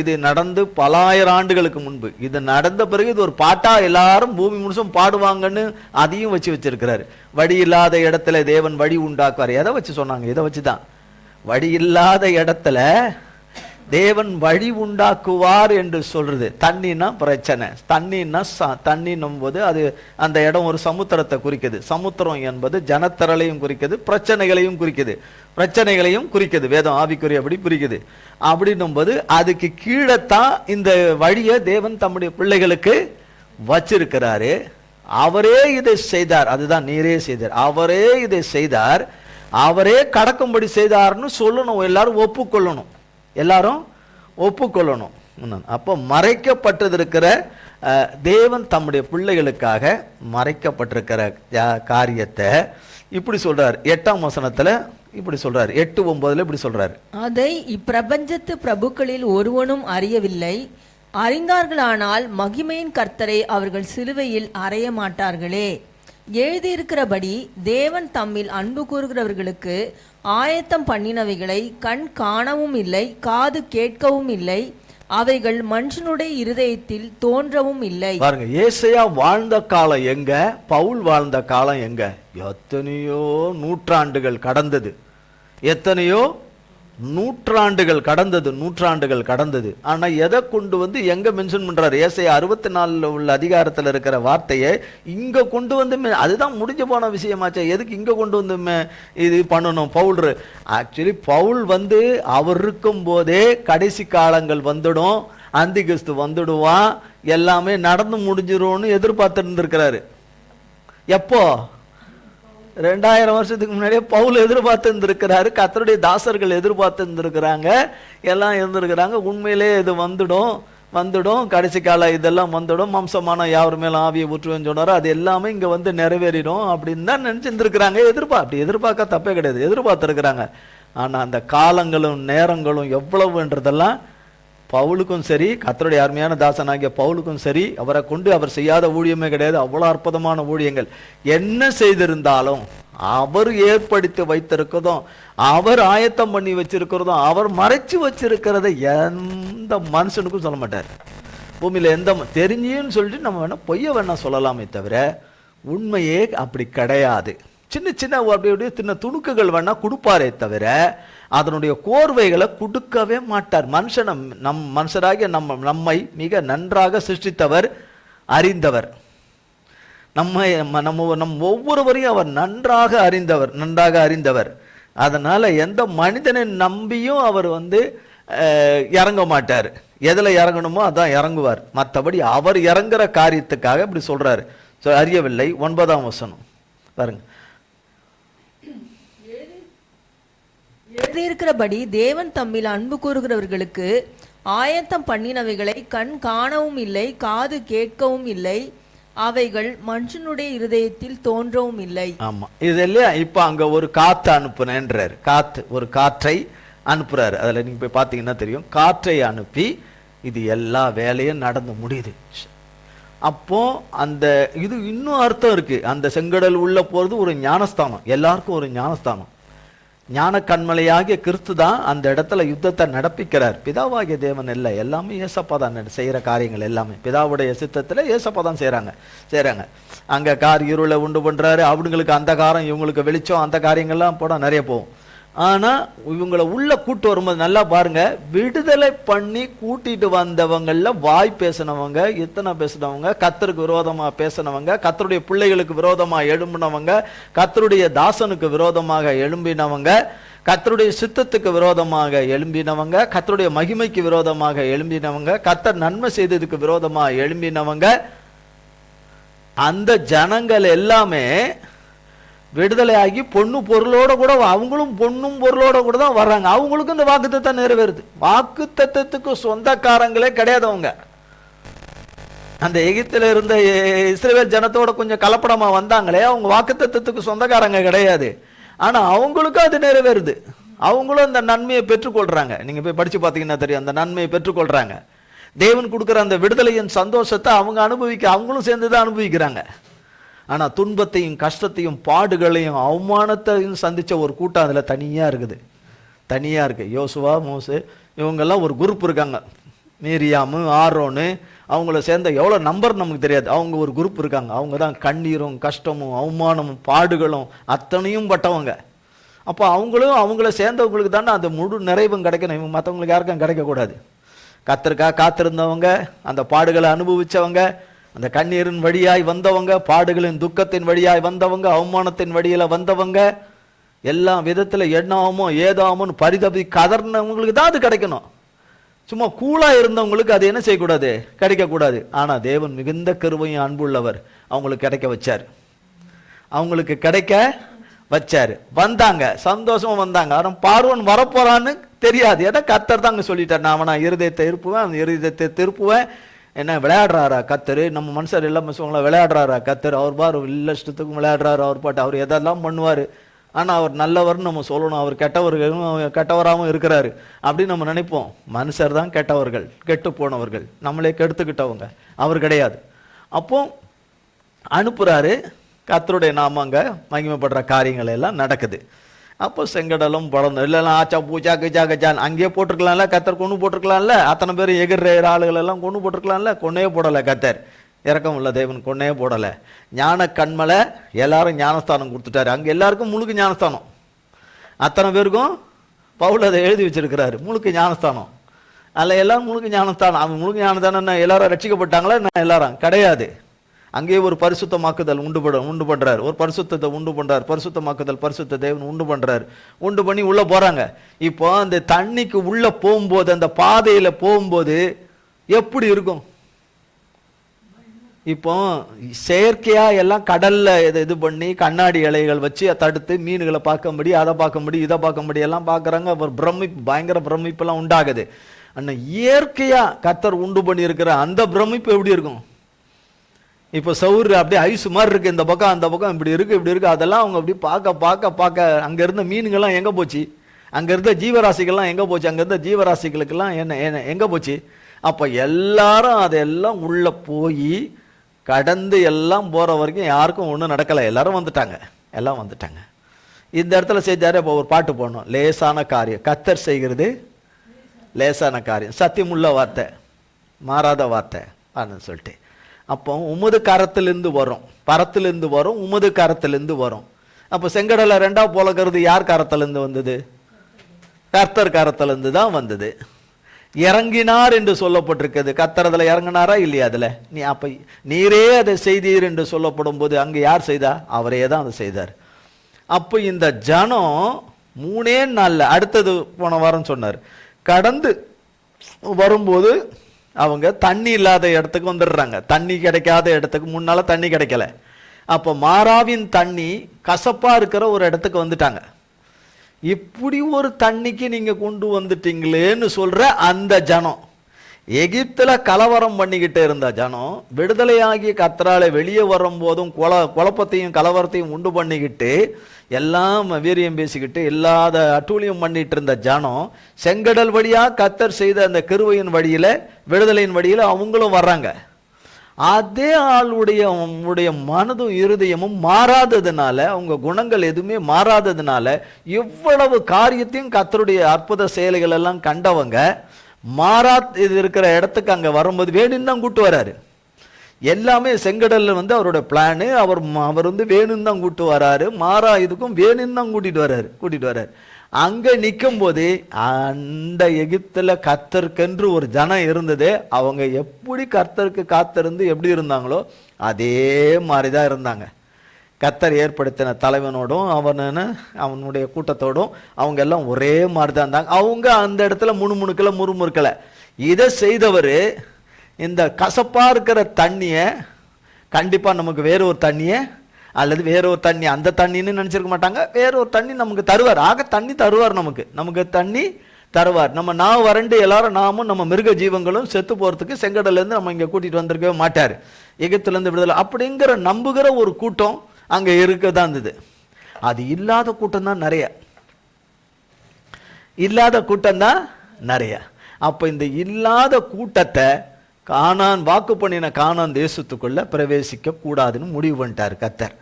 இது நடந்து பல ஆயிரம் ஆண்டுகளுக்கு முன்பு, இது நடந்த பிறகு இது ஒரு பாட்டா எல்லாரும் பூமி முழுசும் பாடுவாங்கன்னு அதையும் வச்சிருக்கிறாரு. வழி இல்லாத இடத்துல தேவன் வழி உண்டாக்குவார். எதை வச்சு சொன்னாங்க? இதை வச்சுதான். வழி இல்லாத இடத்துல தேவன் வழி உண்டாக்குவார் என்று சொல்றது. தண்ணின்னா பிரச்சனை. தண்ணின்னும் போது அது அந்த இடம் ஒரு சமுத்திரத்தை குறிக்குது. சமுத்திரம் என்பது ஜனத்திரளையும் குறிக்குது, பிரச்சனைகளையும் குறிக்குது. வேதம் ஆவிக்குரியபடி குறிக்குது. அப்படின்னும் போது அதுக்கு கீழத்தான் இந்த வழியை தேவன் தம்முடைய பிள்ளைகளுக்கு வச்சிருக்கிறாரு. அவரே இதை செய்தார். அதுதான் நீரே செய்தார். அவரே இதை செய்தார். அவரே கடக்கும்படி செய்தார்னு சொல்லணும். எல்லாரும் ஒப்புக்கொள்ளணும். அப்போ மறைக்கப்பட்டிருக்கிற தேவன் தம்முடைய பிள்ளைகளுக்காக மறைக்கப்பட்டிருக்கிற காரியத்தை இப்படி சொல்றார். 8ஆம் வசனத்துல இப்படி சொல்றாரு. 8:9 இப்படி சொல்றாரு, அதை இப்பிரபஞ்சத்து பிரபுக்களில் ஒருவனும் அறியவில்லை. அறிந்தார்களானால் மகிமையின் கர்த்தரை அவர்கள் சிலுவையில் அறைய மாட்டார்களே. எழுதியிருக்கிறபடி தேவன் தம்மில் அன்பு கூறுகிறவர்களுக்கு ஆயத்தம் பண்ணினவைகளை கண் காணவும் இல்லை, காது கேட்கவும் இல்லை, அவைகள் மனுஷனுடைய இருதயத்தில் தோன்றவும் இல்லை. பாருங்க, ஏசாயா வாழ்ந்த காலம் எங்க, பவுல் வாழ்ந்த காலம் எங்க? எத்தனையோ நூற்றாண்டுகள் கடந்தது. நூற்றாண்டுகள் கடந்தது. ஆனா எதை கொண்டு வந்து எங்க மென்ஷன் பண்றாரு? ஏசாயா 64 உள்ள அதிகாரத்துல இருக்கிற வார்த்தையை இங்க கொண்டு வந்து, அதுதான் முடிஞ்சு போன விஷயமாச்சே. எதுக்கு இங்க கொண்டு வந்து இது பண்ணணும்? பவுல் வந்து அவர் இருக்கும் போதே கடைசி காலங்கள் வந்துடும், அந்தி கிறிஸ்து வந்துடுவான், எல்லாமே நடந்து முடிஞ்சிரும்னு எதிர்பார்த்து இருந்திருக்கிறாரு. எப்போ? 2000 வருஷத்துக்கு முன்னாடியே பவுல் எதிர்பார்த்து இருந்திருக்கிறாரு. கர்த்தருடைய தாசர்கள் எதிர்பார்த்து இருந்திருக்கிறாங்க, எல்லாம் இருந்திருக்கிறாங்க. உண்மையிலே இது வந்துடும், கடைசி கால இதெல்லாம் வந்துடும், மாம்சமான யார் மேல ஆவியை ஊற்றுவேன்னு சொன்னாரோ அது எல்லாமே இங்க வந்து நிறைவேறிடும் அப்படின்னு தான் நினைச்சிருந்துருக்கிறாங்க. அப்படி எதிர்பார்க்க தப்பே கிடையாது, எதிர்பார்த்துருக்கிறாங்க. ஆனா அந்த காலங்களும் நேரங்களும் எவ்வளவுன்றதெல்லாம் பவுலுக்கும் சரி, கர்த்தருடைய அருமையான தாசனாகிய பவுலுக்கும் சரி, அவரை கொண்டு அவர் செய்யாத ஊழியமே கிடையாது. அவ்வளவு அற்புதமான ஊழியங்கள் என்ன செய்திருந்தாலும் அவர் ஏற்படுத்தி வைத்திருக்கிறதும் அவர் ஆயத்தம் பண்ணி வச்சிருக்கிறதும் அவர் மறைச்சு வச்சிருக்கிறத எந்த மனுஷனுக்கும் சொல்ல மாட்டார். பூமியில எந்த தெரிஞ்சுன்னு சொல்லிட்டு நம்ம வேணா பொய்ய வேணா சொல்லலாமே தவிர உண்மையே அப்படி கிடையாது. சின்ன சின்ன அப்படியே சின்ன துணுக்குகள் வேணா கொடுப்பாரே தவிர அதனுடைய கோர்வைகளை கொடுக்கவே மாட்டார். மனுஷராகிய நம்மை மிக நன்றாக சிருஷ்டித்தவர், அறிந்தவர். நம்ம ஒவ்வொருவரையும் அவர் நன்றாக அறிந்தவர். அதனால எந்த மனிதனை நம்பியும் அவர் இறங்க மாட்டார். எதுல இறங்கணுமோ அதான் இறங்குவார். மற்றபடி அவர் இறங்குற காரியத்துக்காக இப்படி சொல்றாரு. அறியவில்லை. 9ஆம் வசனம் பாருங்க. எழுதியிருக்கிறபடி தேவன் தம்மில் அன்பு கூறுகிறவர்களுக்கு ஆயத்தம் பண்ணினவைகளை கண் காணவும் இல்லை, காது கேட்கவும் இல்லை, அவைகள் மனுஷனுடைய இருதயத்தில் தோன்றவும் இல்லை. ஆமா, இது இல்லையா? இப்ப அங்க ஒரு காத்து அனுப்புனேன்றாரு. ஒரு காற்றை அனுப்புறாரு. அதுல நீங்க போய் பாத்தீங்கன்னா தெரியும். காற்றை அனுப்பி இது எல்லா வேலையும் நடந்து முடியுது. அப்போ அந்த இது இன்னும் அர்த்தம் இருக்கு. அந்த செங்கடல் உள்ள போறது ஒரு ஞானஸ்தானம், எல்லாருக்கும் ஒரு ஞானஸ்தானம். ஞான கண்மலையாகிய கிறிஸ்து தான் அந்த இடத்துல யுத்தத்தை நடப்பிக்கிறார். பிதாவாகிய தேவன் இல்லை, எல்லாமே ஏசப்பா தான் செய்யற காரியங்கள் எல்லாமே பிதாவுடைய சித்தத்துல ஏசப்பா தான் செய்யறாங்க. அங்க இருளை உண்டு பண்றாரு. அவங்களுக்கு அந்த காரம், இவங்களுக்கு வெளிச்சம், அந்த காரியங்கள்லாம் போட நிறைய போகும். ஆனா இவங்களை உள்ள கூட்டு வரும்போது நல்லா பாருங்க, விடுதலை பண்ணி கூட்டிட்டு வந்தவங்கள்ல வாய் பேசினவங்க எத்தனை பேசினவங்க, கர்த்தருக்கு விரோதமா பேசினவங்க, கர்த்தருடைய பிள்ளைகளுக்கு விரோதமா எழும்பினவங்க, கர்த்தருடைய தாசனுக்கு விரோதமாக எழும்பினவங்க, கர்த்தருடைய சித்தத்துக்கு விரோதமாக எழும்பினவங்க, கர்த்தருடைய மகிமைக்கு விரோதமாக எழும்பினவங்க, கர்த்தர் நன்மை செய்ததுக்கு விரோதமாக எழும்பினவங்க, அந்த ஜனங்கள் எல்லாமே விடுதலை ஆகி பொண்ணு பொருளோட கூட, அவங்களும் பொண்ணும் பொருளோட கூட தான் வர்றாங்க. அவங்களுக்கும் இந்த வாக்குத்தத்தம் நிறைவேறுது. வாக்குத்தத்தத்துக்கு சொந்தக்காரங்களே கிடையாது அவங்க. அந்த எகிப்தில இருந்த இஸ்ரவேல் ஜனத்தோட கொஞ்சம் கலப்படமா வந்தாங்களே, அவங்க வாக்குத்தத்தத்துக்கு சொந்தக்காரங்க கிடையாது. ஆனா அவங்களுக்கும் அது நிறைவேறுது. அவங்களும் அந்த நன்மையை பெற்றுக்கொள்றாங்க. நீங்க போய் படிச்சு பார்த்தீங்கன்னா தெரியும், அந்த நன்மையை பெற்றுக்கொள்றாங்க. தேவன் கொடுக்குற அந்த விடுதலையின் சந்தோஷத்தை அவங்களும் சேர்ந்துதான் அனுபவிக்கிறாங்க. ஆனா துன்பத்தையும் கஷ்டத்தையும் பாடுகளையும் அவமானத்தையும் சந்திச்ச ஒரு கூட்டம் அதுல தனியா இருக்கு. யோசுவா, மோசே இவங்கெல்லாம் ஒரு குரூப் இருக்காங்க. மீரியாமு, ஆரோனு, அவங்கள சேர்ந்த எவ்வளவு நம்பர் நமக்கு தெரியாது. அவங்க ஒரு குரூப் இருக்காங்க. அவங்க தான் கண்ணீரும் கஷ்டமும் அவமானமும் பாடுகளும் அத்தனையும் பட்டவங்க. அப்போ அவங்கள சேர்ந்தவங்களுக்கு தானே அந்த முழு நிறைவும் கிடைக்கணும். இவங்க மற்றவங்களுக்கு யாருக்கும் கிடைக்கக்கூடாது. கர்த்தருக்காக காத்திருந்தவங்க, அந்த பாடுகளை அனுபவிச்சவங்க, அந்த கண்ணீரின் வழியாய் வந்தவங்க, பாடுகளின் துக்கத்தின் வழியாய் வந்தவங்க, அவமானத்தின் வழியில வந்தவங்க, எல்லா விதத்துல எண்ணாமோ ஏதாமோன்னு பரிதபி கதர்னவங்களுக்கு தான் அது கிடைக்கணும். சும்மா கூலா இருந்தவங்களுக்கு அது என்ன செய்யக்கூடாது, கிடைக்கக்கூடாது. ஆனா தேவன் மிகுந்த கிருபையும் அன்புள்ளவர், அவங்களுக்கு கிடைக்க வச்சாரு. வந்தாங்க, சந்தோஷமா வந்தாங்க. ஆனா பார்வன் வரப்போறான்னு தெரியாது. ஏன்னா கர்த்தர் தான் அங்க சொல்லிட்டார், நான் அவனா இருதயத்தை திருப்புவேன். என்ன விளையாடுறாரா கர்த்தர்? நம்ம மனுஷர் எல்லாம் விளையாடுறாரா கர்த்தர்? அவர் பாரு இல்ல இஷ்டத்துக்கும் விளையாடுறாரு. அவர் பாட்டு அவர் எதெல்லாம் பண்ணுவாரு. ஆனா அவர் நல்லவர்னு நம்ம சொல்லணும். அவர் கெட்டவராகவும் இருக்கிறாரு அப்படின்னு நம்ம நினைப்போம். மனுஷர் தான் கெட்டவர்கள், கெட்டு போனவர்கள், நம்மளே கெடுத்துக்கிட்டவங்க. அவர் கிடையாது. அப்போ அனுப்புறாரு. கர்த்தருடைய நாமங்க மகிமைப்படுற காரியங்கள் எல்லாம் நடக்குது. அப்போ செங்கடலும் பறந்து இல்லைன்னா ஆச்சா பூச்சா கிச்சா கச்சான் அங்கேயே போட்டிருக்கலாம்ல, கர்த்தர் கொண்டு போட்டிருக்கலாம்ல. அத்தனை பேர் எகிற ஆளுகள் எல்லாம் கொண்டு போட்டிருக்கலாம்ல. கொன்னே போடலை கர்த்தர். இறக்கம் உள்ள தேவன் கொன்னே போடலை. ஞான கண்மலை எல்லாரும் ஞானஸ்தானம் கொடுத்துட்டாரு. அங்கே எல்லாருக்கும் முழுக்க ஞானஸ்தானம். அத்தனை பேருக்கும் பவுல் அதை எழுதி வச்சிருக்கிறாரு, முழுக்க ஞானஸ்தானம். அதில் எல்லாரும் முழுக்க ஞானஸ்தானம். அவன் முழுக்க ஞானஸ்தானம் எல்லாரும் ரட்சிக்கப்பட்டாங்களா? எல்லாரும் கிடையாது. அங்கேயே ஒரு பரிசுத்தமாக்குதல் உண்டு பண்றாரு. ஒரு பரிசுத்தத்தை உண்டு பண்றாரு. பரிசுத்தமாக்குதல், பரிசுத்த தேவன் உண்டு பண்றாரு. உண்டு பண்ணி உள்ள போறாங்க. இப்போ அந்த தண்ணிக்கு உள்ள போகும்போது, அந்த பாதையில போகும்போது எப்படி இருக்கும்? இப்போ செயற்கையா எல்லாம் கடல்ல இது பண்ணி கண்ணாடி இலைகள் வச்சு தடுத்து மீன்களை பார்க்க முடியும், அதை பார்க்க முடியும், இதை பார்க்க முடியும், எல்லாம் பார்க்கறாங்க. ஒரு பயங்கர பிரமிப்பெல்லாம் உண்டாகுது. ஆனா இயற்கையா கர்த்தர் உண்டு பண்ணி இருக்கிற அந்த பிரமிப்பு எப்படி இருக்கும்? இப்போ சவுறு அப்படியே ஐஸ் மாதிரி இருக்கு, இந்த பக்கம் அந்த பக்கம் இப்படி இருக்கு. அதெல்லாம் அவங்க அப்படி பார்க்க அங்க இருந்த மீன்கள்லாம் எங்க போச்சு? அங்க இருந்த ஜீவராசிகள்லாம் எங்க போச்சு? அங்க இருந்த ஜீவராசிகளுக்கெல்லாம் என்ன எங்க போச்சு? அப்ப எல்லாரும் அதெல்லாம் உள்ள போய் கடந்து எல்லாம் போற வரைக்கும் யாருக்கும் ஒன்றும் நடக்கலை. எல்லாரும் வந்துட்டாங்க. எல்லாம் வந்துட்டாங்க. இந்த இடத்துல செஞ்சாரு. இப்போ ஒரு பாட்டு போடணும், லேசான காரியம் கர்த்தர் செய்கிறது லேசான காரியம். சத்தியமுள்ள வார்த்தை, மாறாத வார்த்தை அப்படின்னு சொல்லிட்டு. அப்போ உமது கரத்திலிருந்து வரும், பரத்திலிருந்து வரும், உமது கரத்திலிருந்து வரும். அப்போ செங்கடலை ரெண்டா போலக்கிறது யார் கரத்திலிருந்து வந்தது? கர்த்தர் கரத்திலிருந்து தான் வந்தது. இறங்கினார் என்று சொல்லப்பட்டிருக்கிறது. கர்த்தர் அதில் இறங்கினாரா இல்லையா? அதில் அப்போ நீரே அதை செய்தீர் என்று சொல்லப்படும் போது அங்கே யார் செய்தா? அவரே தான் அதை செய்தார். அப்போ இந்த ஜனம் 3 நாள்ல, அடுத்தது போன வாரம் சொன்னார், கடந்து வரும்போது அவங்க தண்ணி இல்லாத இடத்துக்கு வந்துடுறாங்க. தண்ணி கிடைக்காத இடத்துக்கு, முன்னால தண்ணி கிடைக்கல. அப்போ மாறாவின் தண்ணி கசப்பா இருக்கிற ஒரு இடத்துக்கு வந்துட்டாங்க. இப்படி ஒரு தண்ணிக்கு நீங்க கொண்டு வந்துட்டீங்களேன்னு சொல்ற அந்த ஜனம், எகிப்துல கலவரம் பண்ணிக்கிட்டு இருந்த ஜனம், விடுதலையாகி கர்த்தரால வெளியே வரும்போதும் குழப்பத்தையும் கலவரத்தையும் உண்டு பண்ணிக்கிட்டு எல்லாம் வீரியம் பேசிக்கிட்டு இல்லாத அட்டூழியம் பண்ணிட்டு இருந்த ஜனம், செங்கடல் வழியா கர்த்தர் செய்த அந்த கிருபையின் வழியில, விடுதலையின் வழியில அவங்களும் வர்றாங்க. அதே ஆளுடைய மனதும் இருதயமும் மாறாததுனால, அவங்க குணங்கள் எதுவுமே மாறாததுனால, இவ்வளவு காரியத்தையும் கர்த்தருடைய அற்புத செயல்கள் எல்லாம் கண்டவங்க இது இருக்கிற இடத்துக்கு அங்க வரும்போது வேணும்னு தான் கூட்டு வராரு. எல்லாமே செங்கடல்ல அவரோட பிளானு. அவர் வேணும்னு தான் கூட்டு வராரு. மாறா இதுக்கும் வேணும்னு தான் கூட்டிட்டு வராரு. அங்க நிற்கும் போது அந்த எகிப்துல கர்த்தருக்கென்று ஒரு ஜனம் இருந்தது. அவங்க எப்படி கர்த்தருக்கு காத்திருந்து எப்படி இருந்தாங்களோ அதே மாதிரிதான் இருந்தாங்க. கர்த்தர் ஏற்படுத்தின தலைவனோடும் அவனுடைய கூட்டத்தோடும் அவங்க எல்லாம் ஒரே மாதிரி தான் இருந்தாங்க. அவங்க அந்த இடத்துல முறுமுறுக்கல. இதை செய்தவர் இந்த கசப்பா இருக்கிற தண்ணிய கண்டிப்பா நமக்கு வேற ஒரு தண்ணிய அல்லது வேற ஒரு தண்ணி, அந்த தண்ணின்னு நினைச்சிருக்க மாட்டாங்க, வேற ஒரு தண்ணி நமக்கு தருவார். ஆக தண்ணி தருவார், நமக்கு தண்ணி தருவார். நம்ம நான் வறண்டு எல்லாரும் நாமும் நம்ம மிருக ஜீவங்களும் செத்து போறதுக்கு செங்கடல்ல இருந்து நம்ம இங்க கூட்டிட்டு வந்திருக்கவே மாட்டாரு. எகிப்துல இருந்து விடுதலை அப்படிங்கிற நம்புகிற ஒரு கூட்டம் அங்க இருக்கதான் இருந்தது. அது இல்லாத கூட்டம் தான் நிறைய. அப்ப இந்த இல்லாத கூட்டத்தை வாக்கு பண்ணின கானான் தேசத்துக்குள்ள பிரவேசிக்க கூடாதுன்னு முடிவு பண்ணிட்டார் கர்த்தர்.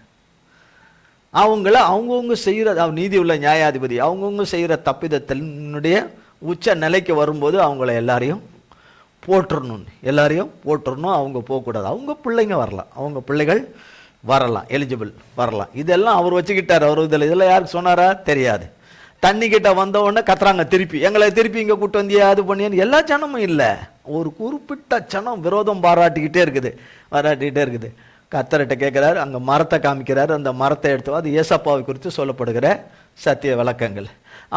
அவங்கவுங்க செய்யற நீதி உள்ள நியாயாதிபதி, அவங்கவுங்க செய்யற தப்பிதத்தினுடைய உச்ச நிலைக்கு வரும்போது அவங்கள எல்லாரையும் போட்டுறணும். அவங்க போகக்கூடாது. அவங்க பிள்ளைகள் வரலாம், எலிஜிபிள் வரலாம். இதெல்லாம் அவர் வச்சுக்கிட்டார். அவர் இதெல்லாம் யாருக்கு சொன்னாரா தெரியாது. தண்ணி கிட்ட வந்த உடனே கத்துறாங்க, எங்களை திருப்பி இங்க கூட்டு வந்தியா, அது பண்ணியான்னு. எல்லா ஜனமும் இல்ல, ஒரு குறிப்பிட்ட ஜனம் விரோதம் பாராட்டிக்கிட்டே இருக்குது. கர்த்தர்கிட்ட கேட்கிறாரு, அங்க மரத்தை காமிக்கிறாரு. அந்த மரத்தை எடுத்து, அது ஏசப்பாவை குறித்து சொல்லப்படுகிற சத்திய விளக்கங்கள்.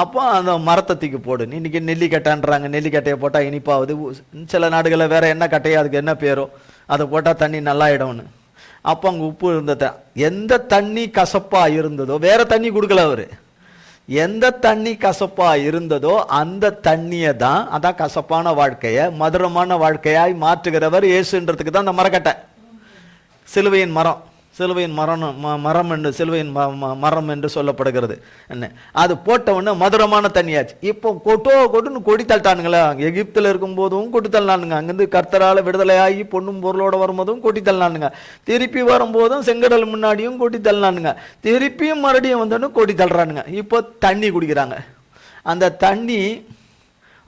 அப்போ அந்த மரத்தை தூக்கி போடு. இன்னைக்கு நெல்லிக்கட்டைன்றாங்க, நெல்லிக்கட்டையை போட்டா இனிப்பாவது. சில நாடுகளில் வேற என்ன கட்டையோ அதுக்கு என்ன பேரோ அதை போட்டா தண்ணி நல்லாயிடும்னு. அப்போ அங்க உப்பு இருந்த எந்த தண்ணி கசப்பா இருந்ததோ, வேற தண்ணி கொடுக்கல அவரு. எந்த தண்ணி கசப்பா இருந்ததோ அந்த தண்ணியை தான், அதான் கசப்பான வாழ்க்கைய மதுரமான வாழ்க்கையாய் மாற்றுகிறவர் இயேசுன்றதுக்கு தான் அந்த மரக்கட்டை. சிலுவையின் மரம் என்று சொல்லப்படுகிறது. என்ன அது போட்ட உடனே மதுரமான தண்ணியாச்சு. இப்போ கொட்டுன்னு கொடி தள்ளிட்டானுங்களா. எகிப்துல இருக்கும் போதும் கொட்டி தள்ளானுங்க, அங்கிருந்து கர்த்தரால விடுதலையாகி பொண்ணும் பொருளோட வரும்போதும் கொட்டி தள்ளானுங்க, திருப்பி வரும்போதும் செங்கடல் முன்னாடியும் கொட்டி தள்ளானுங்க, திருப்பியும் மறுபடியும் வந்தோன்னு கொட்டி தள்ளுறானுங்க. இப்போ தண்ணி குடிக்கிறாங்க. அந்த தண்ணி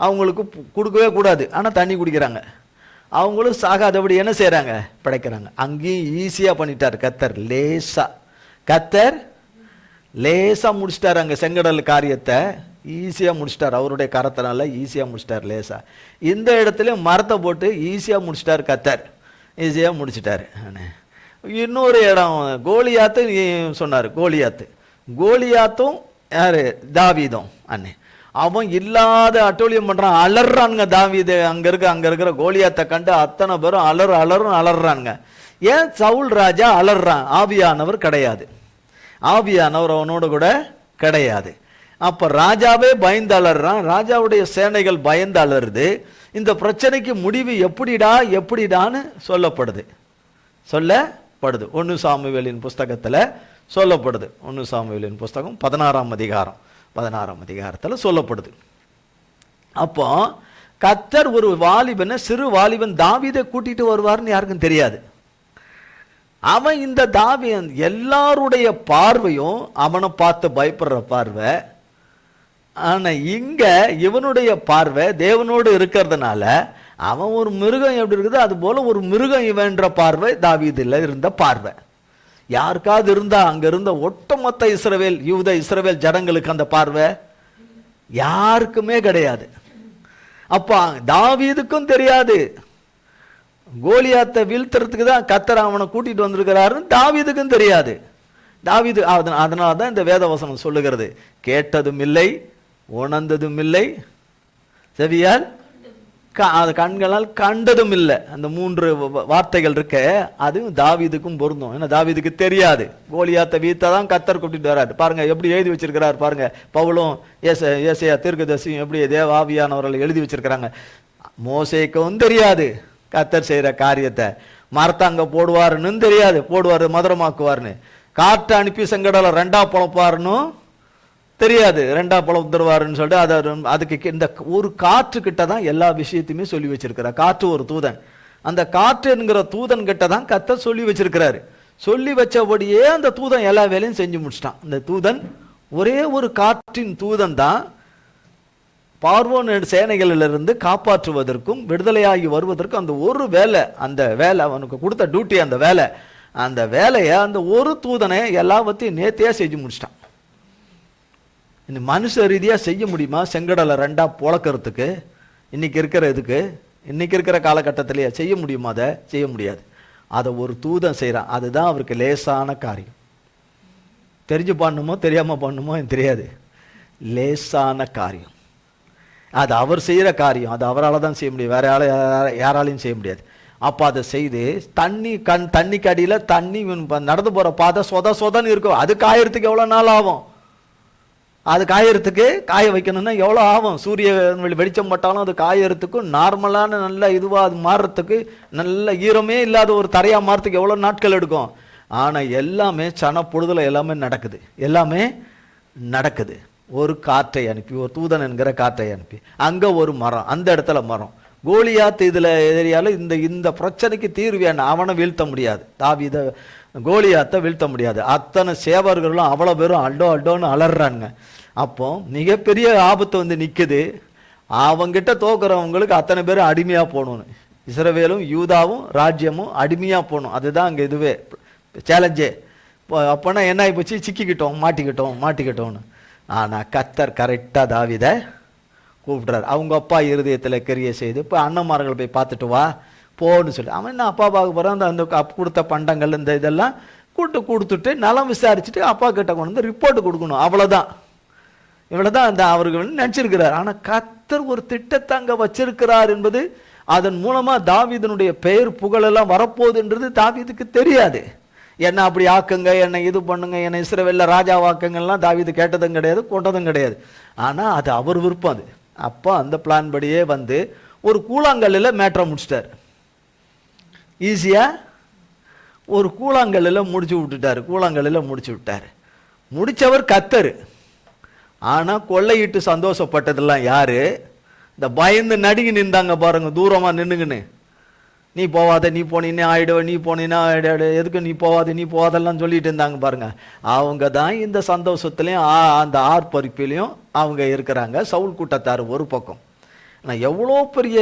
அவங்களுக்கு கொடுக்கவே கூடாது, ஆனா தண்ணி குடிக்கிறாங்க. அவங்களும் சாகாதபடி என்ன செய்யறாங்க, படைக்கிறாங்க. அங்கேயும் ஈஸியா பண்ணிட்டார் கர்த்தர். லேசா முடிச்சிட்டாரு. அங்க செங்கடல் காரியத்தை ஈஸியா முடிச்சிட்டார். அவருடைய கரத்தினால ஈஸியா முடிச்சிட்டார் லேசா. இந்த இடத்துல மரத்தை போட்டு ஈஸியா முடிச்சிட்டார் கர்த்தர், ஈஸியா முடிச்சிட்டாரு. இன்னொரு இடம் கோலியாத்து சொன்னார். கோலியாத்தும் யாரு, தாவீதும். அவன் இல்லாத அட்டூழியம் பண்றான், அலறானுங்க. தாவீது அங்க இருக்கிற கோலியாத்தை கண்டு அத்தனை பேரும் அலறானுங்க. ஏன் சவுல் ராஜா அலறான்? ஆவியானவர் கிடையாது, ஆவியானவர் அவனோட கூட கிடையாது. அப்ப ராஜாவே பயந்து அலறான், ராஜாவுடைய சேனைகள் பயந்து அலறுது. இந்த பிரச்சனைக்கு முடிவு எப்படிடான்னு சொல்லப்படுது. 1 சாமுவேலின் புஸ்தகத்துல சொல்லப்படுது. 1 சாமுவேலின் புஸ்தகம் 16ஆம் அதிகாரத்தில் சொல்லப்படுது. அப்போ கர்த்தர் ஒரு சிறு வாலிபன் தாவீதை கூட்டிட்டு வருவார்னு யாருக்கும் தெரியாது. அவன் இந்த தாவீது எல்லாருடைய பார்வையும் அவனை பார்த்து பயப்படுற பார்வை. ஆனா இங்க இவனுடைய பார்வை தேவனோடு இருக்கிறதுனால அவன் ஒரு மிருகம் எப்படி இருக்குது அது போல ஒரு மிருகம் இவன்ற பார்வை தாவீதுல இருந்த பார்வை. யாருக்காவது இருந்தா அங்க இருந்த ஒட்டுமொத்த இஸ்ரவேல் யூத இஸ்ரவேல் ஜனங்களுக்கு அந்த பார்வை யாருக்குமே கிடையாது. அப்ப தாவீதுக்கும் தெரியாது கோலியாத்தை வீழ்த்துறதுக்கு தான் கர்த்தர் அவனை கூட்டிட்டு வந்திருக்கிறாருன்னு தாவீதுக்கும் தெரியாது. தாவீது அதனாலதான் இந்த வேதவசனம் சொல்லுகிறது, கேட்டதும் இல்லை, உணர்ந்ததும் இல்லை, செவியால் கண்களால் கண்டதும் இல்லை. அந்த 3 வார்த்தைகள் இருக்க அதுவும் தாவீதுக்கும் பொருந்தும். ஏன்னா தாவீதுக்கு தெரியாது கோலியாத்தை வீழ்த்ததான் கர்த்தர் கூட்டிட்டு வராரு. பாருங்க எப்படி எழுதி வச்சிருக்கிறார் பாருங்க. பவுலும் ஏசாயா தீர்க்கதரிசியும் எப்படி தேவ ஆவியானவர்கள் எழுதி வச்சிருக்கிறாங்க. மோசேக்கும் தெரியாது கர்த்தர் செய்யற காரியத்தை. மரத்தை அங்க போடுவாருன்னு தெரியாது, போடுவாரு மதுரமாக்குவாருன்னு. காற்றை அனுப்பி செங்கடலை 2ஆ புலப்பாருன்னு தெரியாது, 2ஆ புலம் தருவாருன்னு சொல்லிட்டு அதுக்கு இந்த ஒரு காற்று கிட்ட தான் எல்லா விஷயத்தையுமே சொல்லி வச்சிருக்கிறார். காற்று ஒரு தூதன். அந்த காற்று என்கிற தூதன் கிட்ட தான் கர்த்தர் சொல்லி வச்சிருக்கிறாரு. சொல்லி வச்சபடியே அந்த தூதன் எல்லா வேலையும் செஞ்சு முடிச்சிட்டான். அந்த தூதன் ஒரே ஒரு காற்றின் தூதன் தான் பார்வோன் சேனைகளிலிருந்து காப்பாற்றுவதற்கும் விடுதலையாகி வருவதற்கும் அந்த ஒரு வேலை, அந்த வேலை அவனுக்கு கொடுத்த டியூட்டி, அந்த வேலையை அந்த ஒரு தூதனை எல்லாவற்றையும் நேர்த்தியா செஞ்சு முடிச்சிட்டான். மனுஷ ரீதியா செய்ய முடியுமா செங்கடலை 2ஆ புழக்கிறதுக்கு? இன்னைக்கு இருக்கிற இதுக்கு இன்னைக்கு இருக்கிற காலகட்டத்திலேயே செய்ய முடியுமா? அதை செய்ய முடியாது. அதை ஒரு தூதன் செய்யறான். அதுதான் அவருக்கு லேசான காரியம். தெரிஞ்சு பண்ணுமோ தெரியாம பண்ணுமோ எனக்கு தெரியாது. லேசான காரியம். அது அவர் செய்யற காரியம். அது அவரால் தான் செய்ய முடியும், வேற யாராலையும் செய்ய முடியாது. அப்ப அதை செய்து தண்ணிக்கு அடியில தண்ணி நடந்து போற பாதை சொதன்னு இருக்கும். அது காயறதுக்கு எவ்வளவு நாள் ஆகும்? அது காய வைக்கணும்னா எவ்வளோ ஆகும்? சூரிய வெளிச்சம் பட்டாலும் அது காயறதுக்கும் நார்மலான நல்ல இதுவாக அது மாறுறதுக்கு நல்ல ஈரமே இல்லாத ஒரு தரையா மாறத்துக்கு எவ்வளோ நாட்கள் எடுக்கும். ஆனால் எல்லாமே பொழுதுல எல்லாமே நடக்குது. ஒரு காற்றை அனுப்பி, ஒரு தூதன் என்கிற காற்றை அனுப்பி, அங்கே ஒரு மரம், அந்த இடத்துல மரம். கோலியாத் இதில் ஏரியால இந்த பிரச்சனைக்கு தீர்வு என்ன? அவனை வீழ்த்த முடியாது. தாவீதை கோலியாத்தை வீழ்த்த முடியாது. அத்தனை சேவர்களும் அவ்வளோ பேரும் அடோன்னு அலறாங்க. அப்போ மிகப்பெரிய ஆபத்து நிற்குது. அவங்கிட்ட தோக்குறவங்களுக்கு அத்தனை பேரும் அடிமையாக போகணும்னு. இஸ்ரவேலும் யூதாவும் ராஜ்யமும் அடிமையாக போகணும். அதுதான் அங்கே இதுவே சேலஞ்சே. அப்போனா என்ன ஆகி போச்சு? சிக்கிக்கிட்டோம், மாட்டிக்கிட்டோம்னு. ஆனால் கர்த்தர் கரெக்டாக தாவீதை கூப்பிடுறாரு. அவங்க அப்பா இருதயத்தில் கிரியை செய்து இப்போ அண்ணன்மார்களை போய் பார்த்துட்டு வா போன்னு சொல்லி அவன் என்ன அப்பா பார்க்க போகிறான். அந்த கொடுத்த பண்டங்கள் இந்த இதெல்லாம் கொடுத்துட்டு நலம் விசாரிச்சுட்டு அப்பா கிட்ட கொண்டு வந்து ரிப்போர்ட் கொடுக்கணும். இவ்வளோதான் அந்த அவர்கள் நினச்சிருக்கிறார். ஆனால் கர்த்தர் ஒரு திட்டத்தை அங்கே வச்சிருக்கிறார் என்பது, அதன் மூலமாக தாவீதனுடைய பெயர் புகழெல்லாம் வரப்போகுதுன்றது தாவீதுக்கு தெரியாது. என்ன அப்படி ஆக்குங்க, என்னை இது பண்ணுங்க, என்னை இஸ்ரவேல்ல ராஜா வாக்குங்கள்லாம் தாவீது கேட்டதும் கிடையாது, கொண்டதும் கிடையாது. ஆனால் அது அவர் விருப்பம். அது அப்போ அந்த பிளான் படியே ஒரு கூழாங்கல்லில் மேட்ரை முடிச்சிட்டார். ஈஸியாக ஒரு கூழாங்கல்லில் முடிச்சு விட்டார். முடிச்சவர் கர்த்தர். ஆனால் கொள்ளையிட்டு சந்தோஷப்பட்டதெல்லாம் யாரு? இந்த பயந்து நடுங்கி நின்றாங்க பாருங்க, தூரமாக நின்றுங்கன்னு. நீ போவாத, நீ போனீன்னா ஆயிடுவ, நீ போனீன்னா எதுக்கு நீ போவாதெல்லாம் சொல்லிட்டு இருந்தாங்க பாருங்க. அவங்க தான் இந்த சந்தோஷத்துலையும் அந்த ஆர்ப்பரிப்பிலையும் அவங்க இருக்கிறாங்க. சவுல் கூட்டத்தார் ஒரு பக்கம். ஆனால் எவ்வளோ பெரிய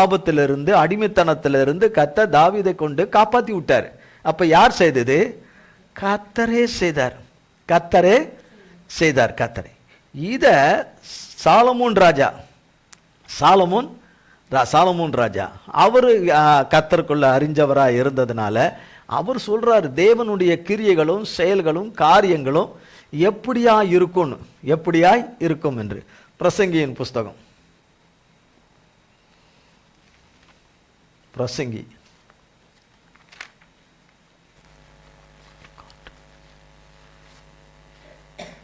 ஆபத்திலிருந்து, அடிமைத்தனத்திலிருந்து கர்த்தர் தாவீதை கொண்டு காப்பாற்றி விட்டார். அப்போ யார் செய்தது? கர்த்தரே செய்தார். இதை சாலமோன் ராஜா அவர் கர்த்தருக்குள்ள அறிஞ்சவராக இருந்ததுனால அவர் சொல்றாரு, தேவனுடைய கிரியைகளும் செயல்களும் காரியங்களும் எப்படியாய் இருக்கும் என்று. பிரசங்கியின் புஸ்தகம், பிரசங்கி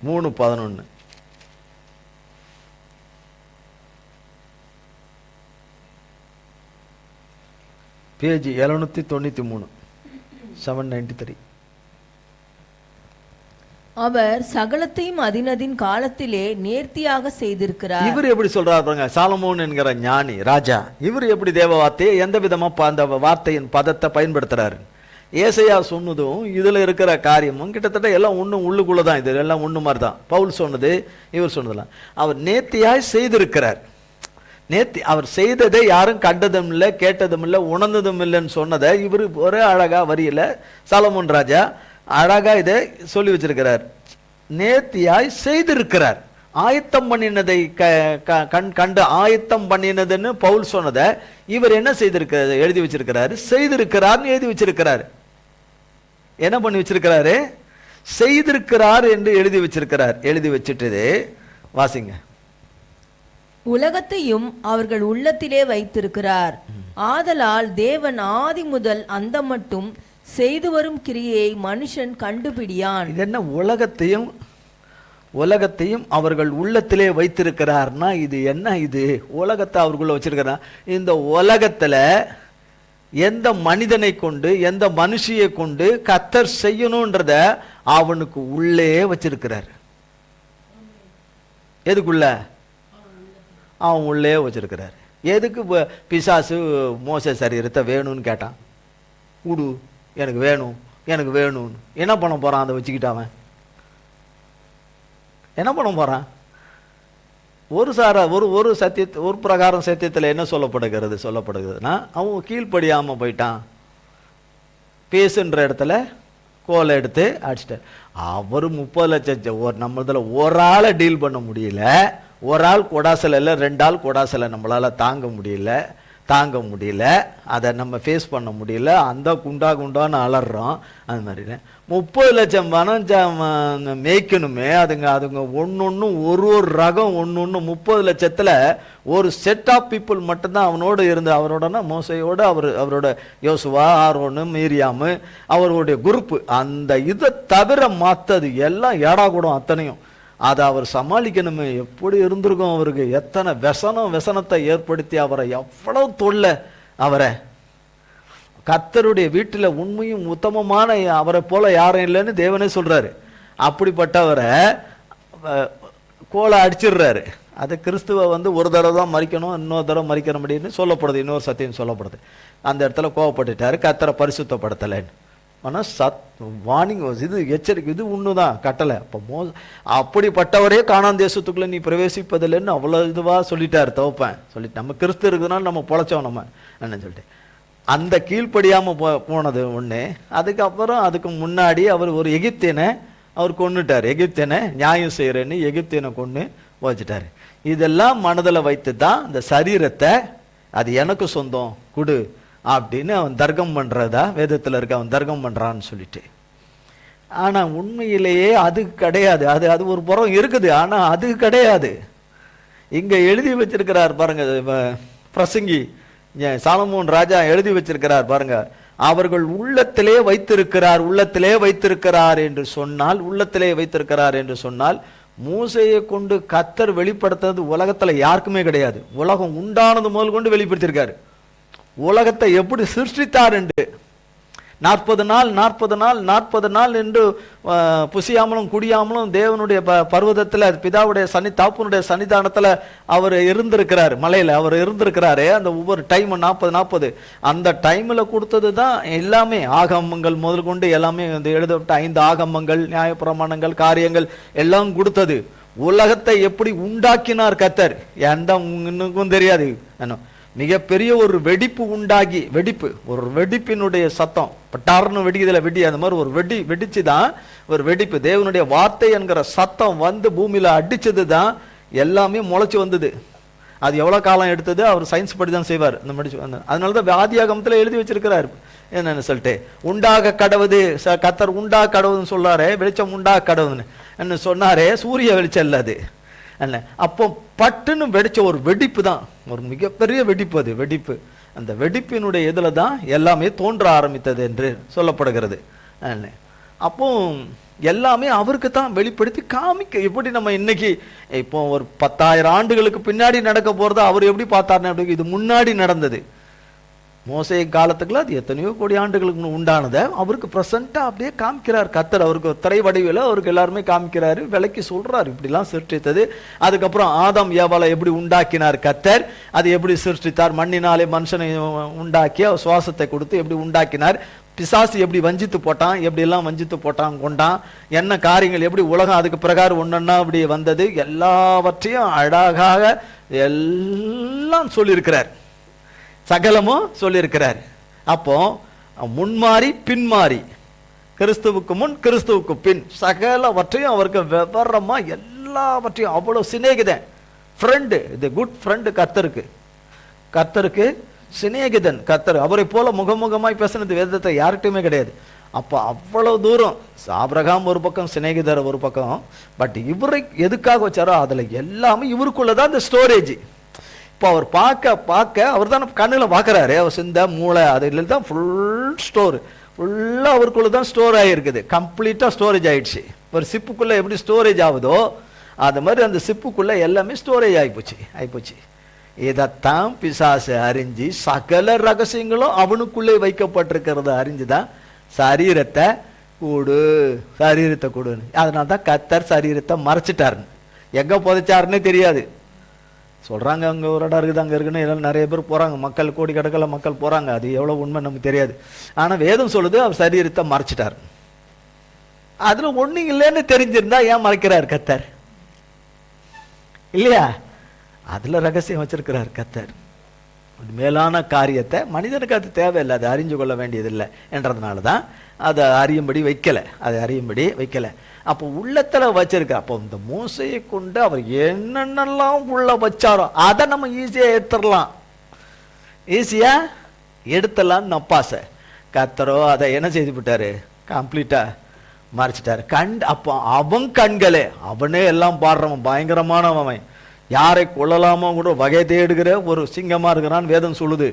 3:11. பேஜ் 793, 793. அவர் சகலத்தையும் அதினதின் காலத்திலே நேர்த்தியாக செய்திருக்கிறார். இவர் எப்படி சொல்றாரு பாருங்க, சாலமோன் என்கிற ஞானி ராஜா, இவர் எப்படி தேவ வார்த்தையை எந்த விதமா அந்த வார்த்தையின் பதத்தை பயன்படுத்துறாரு? ஏசையா சொன்னதும் இதுல இருக்கிற காரியமும் கிட்டத்தட்ட எல்லாம் ஒண்ணு உள்ளுக்குள்ளதான். இது எல்லாம் ஒண்ணு மாதிரி தான். பவுல் சொன்னது இவர் சொன்னதெல்லாம் அவர் நேர்த்தியாய் செய்திருக்கிறார். நேர்த்தி அவர் செய்ததை யாரும் கண்டதும் இல்லை, கேட்டதும் இல்லை, உணர்ந்ததும் இல்லைன்னு சொன்னதை இவர் ஒரே அழகா வரியில சாலமோன் ராஜா அழகா இதை சொல்லி வச்சிருக்கிறார். நேர்த்தியாய் செய்திருக்கிறார். ஆயத்தம் பண்ணினதை கண்டு ஆயத்தம் பண்ணினதுன்னு பவுல் சொன்னதை இவர் என்ன செய்திருக்கிறார், எழுதி வச்சிருக்கிறாரு. செய்திருக்கிறார்னு எழுதி வச்சிருக்கிறாரு. என்ன பண்ணி வச்சிருக்கிறாரு? செய்திருக்கிறார் என்று எழுதி வச்சிருக்கிறார். எழுதி வச்சுட்டு வாசிங்க. உலகத்தையும் அவர்கள் உள்ளத்திலே வைத்திருக்கிறார். ஆதலால் தேவன் ஆதி முதல் அந்த மட்டும் செய்து வரும் கிரியை மனுஷன் கண்டுபிடியான். இது என்ன? உலகத்தையும் அவர்கள் உள்ளத்திலே வைத்திருக்கிறார்னா இது என்ன? இது உலகத்தை அவர்களுக்குள்ள வச்சிருக்கிறார். இந்த உலகத்துல எந்த மனிதனை கொண்டு எந்த மனுஷியை கொண்டு கர்த்தர் செய்யணும்ன்றத அவனுக்கு உள்ளே வச்சிருக்கிறார். எதுக்குள்ள? அவன் உள்ளே வச்சிருக்கிறார். எதுக்கு பிசாசு மோசே சரீரத்தை வேணும்னு கேட்டான்? கூடு, எனக்கு வேணும், எனக்கு வேணும்னு. என்ன பண்ண போறான்? அதை வச்சுக்கிட்டு அவன் என்ன பண்ண போறான்? ஒரு சத்தியத்தை ஒரு பிரகாரம் சத்தியத்தில் என்ன சொல்லப்படுகிறதுனா அவன் கீழ்ப்படியாம போயிட்டான். பேசுன்ற இடத்துல கோலை எடுத்து அடிச்சிட்டார். அவர் 30 லட்சம் நம்மளதுல ஒரு ஆளை டீல் பண்ண முடியல. ஒரு ஆள் கொடாசல இல்லை, 2 ஆள் கொடாசல நம்மளால தாங்க முடியல. அதை நம்ம ஃபேஸ் பண்ண முடியல. அந்த குண்டான்னு அலறோம். அது மாதிரி 30 லட்சம் பணம் மேய்க்கணுமே. அதுங்க ஒன்னொன்னும் ஒரு ரகம் ஒன்னொன்னு 30 லட்சத்துல ஒரு செட் ஆஃப் பீப்புள் மட்டும்தான் அவனோடு இருந்து, அவரோடனா மோசையோடு அவரோட யோசுவா, ஆரோனு, மீரியாமு, அவருடைய குரூப். அந்த இதை தவிர மாத்தது எல்லாம் ஏடா கூடும் அத்தனையும். அதை அவர் சமாளிக்கணுமே. எப்படி இருந்திருக்கும் அவருக்கு? எத்தனை व्यसனத்தை ஏற்படுத்தி அவரை எவ்வளவு தொல்லை. அவரை கர்த்தருடைய வீட்டில் உண்மையும் உத்தமமான அவரை போல யாரும் இல்லைன்னு தேவனே சொல்றாரு. அப்படிப்பட்டவரை கோலை அடிச்சிடுறாரு. அது கிறிஸ்துவ ஒரு தடவை தான் மறிக்கணும், இன்னொரு தடவை மறிக்கிற முடியும்னு சொல்லப்படுது. இன்னொரு சத்தியம் சொல்லப்படுது. அந்த இடத்துல கோவப்பட்டுட்டாரு, கர்த்தரை பரிசுத்தப்படுத்தலைன்னு. ஆனால் வார்னிங், இது எச்சரிக்கை, இது ஒண்ணுதான் கட்டளை. அப்போ அப்படிப்பட்டவரே கானான் தேசத்துக்குள்ள நீ பிரவேசிப்பதில்லைன்னு அவ்வளவு இதுவா சொல்லிட்டாரு தவப்பேன். சொல்லிட்டு நம்ம கிறிஸ்து இருக்குதுனால நம்ம பொழைச்சோம் நம்ம என்ன சொல்லிட்டு அந்த கீழ்ப்படியாம போனது ஒண்ணு. அதுக்கப்புறம் அதுக்கு முன்னாடி அவர் ஒரு எகிப்தியனை அவர் கொன்னுட்டார். எகிப்தியனை நியாயம் செய்யறேன்னு எகிப்தியனை கொன்னு வச்சுட்டாரு. இதெல்லாம் மனதில் வைத்து தான் இந்த சரீரத்தை அது எனக்கு சொந்தம் குடு அப்படின்னு அவன் தர்க்கம் பண்றதா வேதத்துல இருக்க. அவன் தர்க்கம் பண்றான்னு சொல்லிட்டு. ஆனா உண்மையிலேயே அது கிடையாது. அது ஒரு புறம் இருக்குது, ஆனா அது கிடையாது. இங்க எழுதி வச்சிருக்கிறார் பாருங்க, பிரசங்கி சாலமோன் ராஜா எழுதி வச்சிருக்கிறார் பாருங்க. அவர்கள் உள்ளத்திலே வைத்திருக்கிறார் என்று சொன்னால் மூசையை கொண்டு கர்த்தர் வெளிப்படுத்துறது உலகத்துல யாருக்குமே கிடையாது. உலகம் உண்டானது முதல் கொண்டு வெளிப்படுத்தியிருக்காரு. உலகத்தை எப்படி சிருஷ்டித்தார் என்று 40 நாள் என்று புசியாமலும் குடியாமலும் தேவனுடைய பர்வதத்துல பிதாவுடைய தாப்புனுடைய சன்னிதானத்துல அவர் இருந்திருக்கிறார். மலையில அவர் இருந்திருக்கிறாரு. அந்த ஒவ்வொரு டைம் 40 அந்த டைம்ல கொடுத்தது தான் எல்லாமே. ஆகமங்கள் முதல் கொண்டு எல்லாமே எழுதப்பட்ட 5 ஆகமங்கள், நியாயப்பிரமாணங்கள், காரியங்கள் எல்லாம் கொடுத்தது. உலகத்தை எப்படி உண்டாக்கினார் கர்த்தர் எந்த உங்களுக்கும் தெரியாது. மிகப்பெரிய ஒரு வெடிப்பு உண்டாகி, ஒரு வெடிப்பினுடைய சத்தம் பட்டார்னு வெடிக்குதுல வெடி, அந்த மாதிரி ஒரு வெடிச்சுதான் ஒரு வெடிப்பு. தேவனுடைய வார்த்தை என்கிற சத்தம் பூமியில அடிச்சது தான் எல்லாமே முளைச்சு வந்தது. அது எவ்வளவு காலம் எடுத்தது அவர் சயின்ஸ் படி தான் செய்வார். அந்த முடிச்சு அதனாலதான் ஆதியாகமத்துல எழுதி வச்சிருக்கிறார் என்னன்னு சொல்லிட்டு உண்டாக கடவுது கர்த்தர் உண்டாக கடவுதுன்னு சொல்றாரு. வெளிச்சம் உண்டாக கடவுதுன்னு என்ன சொன்னாரே, சூரிய வெளிச்சம் இல்ல அது. அப்போ பட்டுன்னு வெடிச்ச ஒரு வெடிப்பு தான், ஒரு மிகப்பெரிய வெடிப்பு. அது வெடிப்பு, அந்த வெடிப்பினுடைய இதுல தான் எல்லாமே தோன்ற ஆரம்பித்தது என்று சொல்லப்படுகிறது. அப்போ எல்லாமே அவருக்கு தான் வெளிப்படுத்தி காமிக்க. எப்படி நம்ம இன்னைக்கு இப்போ ஒரு 10,000 ஆண்டுகளுக்கு பின்னாடி நடக்க போறது அவர் எப்படி பார்த்தாருன்னு, இது முன்னாடி நடந்தது மோசே காலத்துக்குள்ள அது எத்தனையோ கோடி ஆண்டுகளுக்கு உண்டானதை அவருக்கு பிரசண்டா அப்படியே காமிக்கிறார் கர்த்தர். அவருக்கு திரை வடிவில் அவருக்கு எல்லாருமே காமிக்கிறாரு, விலைக்கு சொல்றாரு இப்படிலாம் சிருஷ்டித்தது. அதுக்கப்புறம் ஆதாம் ஏவாளை எப்படி உண்டாக்கினார் கர்த்தர், அது எப்படி சிருஷ்டித்தார், மண்ணினாலே மனுஷனை உண்டாக்கி அவர் சுவாசத்தை கொடுத்து எப்படி உண்டாக்கினார், பிசாசு எப்படி வஞ்சித்து போட்டான், எப்படி எல்லாம் வஞ்சித்து போட்டான் கொண்டான், என்ன காரியங்கள் எப்படி உலகம் அதுக்கு பிரகாரம் ஒன்னொன்னா அப்படி வந்தது, எல்லாவற்றையும் அழகாக எல்லாம் சொல்லியிருக்கிறார், சகலமும் சொல்லியிருக்கிறார். அப்போ முன்மாறி பின்மாறி, கிறிஸ்துவுக்கு முன் கிறிஸ்துவுக்கு பின், சகலவற்றையும் அவருக்கு விவரமா எல்லாவற்றையும் அவ்வளவு சிநேகிதன், ஃப்ரெண்டு, இது குட் ஃப்ரெண்டு கர்த்தருக்கு சிநேகிதன் கர்த்தர். அவரை போல முகமுகமாய் பேசினது வேதத்தை யார்கிட்டையுமே கிடையாது. அப்போ அவ்வளவு தூரம் ஆபிரகாம் ஒரு பக்கம், சிநேகிதர் ஒரு பக்கம். பட் இவரை எதுக்காக வச்சாரோ அதுல எல்லாமே இவருக்குள்ளதான் இந்த ஸ்டோரேஜ். இப்போ அவர் பார்க்க அவர் தான் கண்ணில் பார்க்குறாரு, அவர் சிந்த மூளை அதுல தான் ஃபுல் ஸ்டோர், ஃபுல்லாக அவருக்குள்ள தான் ஸ்டோர் ஆகிருக்குது, கம்ப்ளீட்டாக ஸ்டோரேஜ் ஆயிடுச்சு. ஒரு சிப்புக்குள்ளே எப்படி ஸ்டோரேஜ் ஆகுதோ அது மாதிரி அந்த சிப்புக்குள்ளே எல்லாமே ஸ்டோரேஜ் ஆகிப்போச்சு. இதைத்தான் பிசாசு அறிஞ்சு சகல ரகசியங்களும் அவனுக்குள்ளே வைக்கப்பட்டிருக்கிறத அறிஞ்சுதான் சரீரத்தை கொடுன்னு. அதனால தான் கர்த்தர் சரீரத்தை மறைச்சிட்டாருன்னு, எங்கே புதைச்சாருன்னே தெரியாது சொல்றாங்க. அங்க ஒரு இடம் இருக்குது, அங்க இருக்குன்னு எல்லாம் நிறைய பேர் போறாங்க, மக்கள் கோடிக்கணக்கில் மக்கள் போறாங்க, அது எவ்வளவு உண்மை நமக்கு தெரியாது. ஆனா வேதம் சொல்லுது அவர் சரீரத்தை மறைச்சிட்டார். அதுல ஒண்ணு இல்லைன்னு தெரிஞ்சிருந்தா ஏன் மறைக்கிறார் கர்த்தர்? இல்லையா? அதுல ரகசியம் வச்சிருக்கிறார் கர்த்தர். மேலான காரியத்தை மனிதனுக்கு அது தேவையில்லை, அது அறிஞ்சு கொள்ள வேண்டியதில்லை என்றதுனால தான் அதை அறியும்படி வைக்கல. அப்போ உள்ளத்துல வச்சிருக்க. அப்போ இந்த மோசையை கொண்டு அவர் என்னென்னலாம் உள்ள வச்சாரோ அதை நம்ம ஈஸியா எடுத்தலாம் நப்பாசை. கர்த்தரோ அதை என்ன செய்து விட்டாரு, கம்ப்ளீட்டா மறைச்சிட்டாரு. அப்போ அவன் கண்களே, அவனே எல்லாம் பாடுறவன், பயங்கரமானவன், யாரை கொள்ளலாமோ கூட வகை தேடுகிற ஒரு சிங்கமா இருக்கிறான் வேதம் சொல்லுது.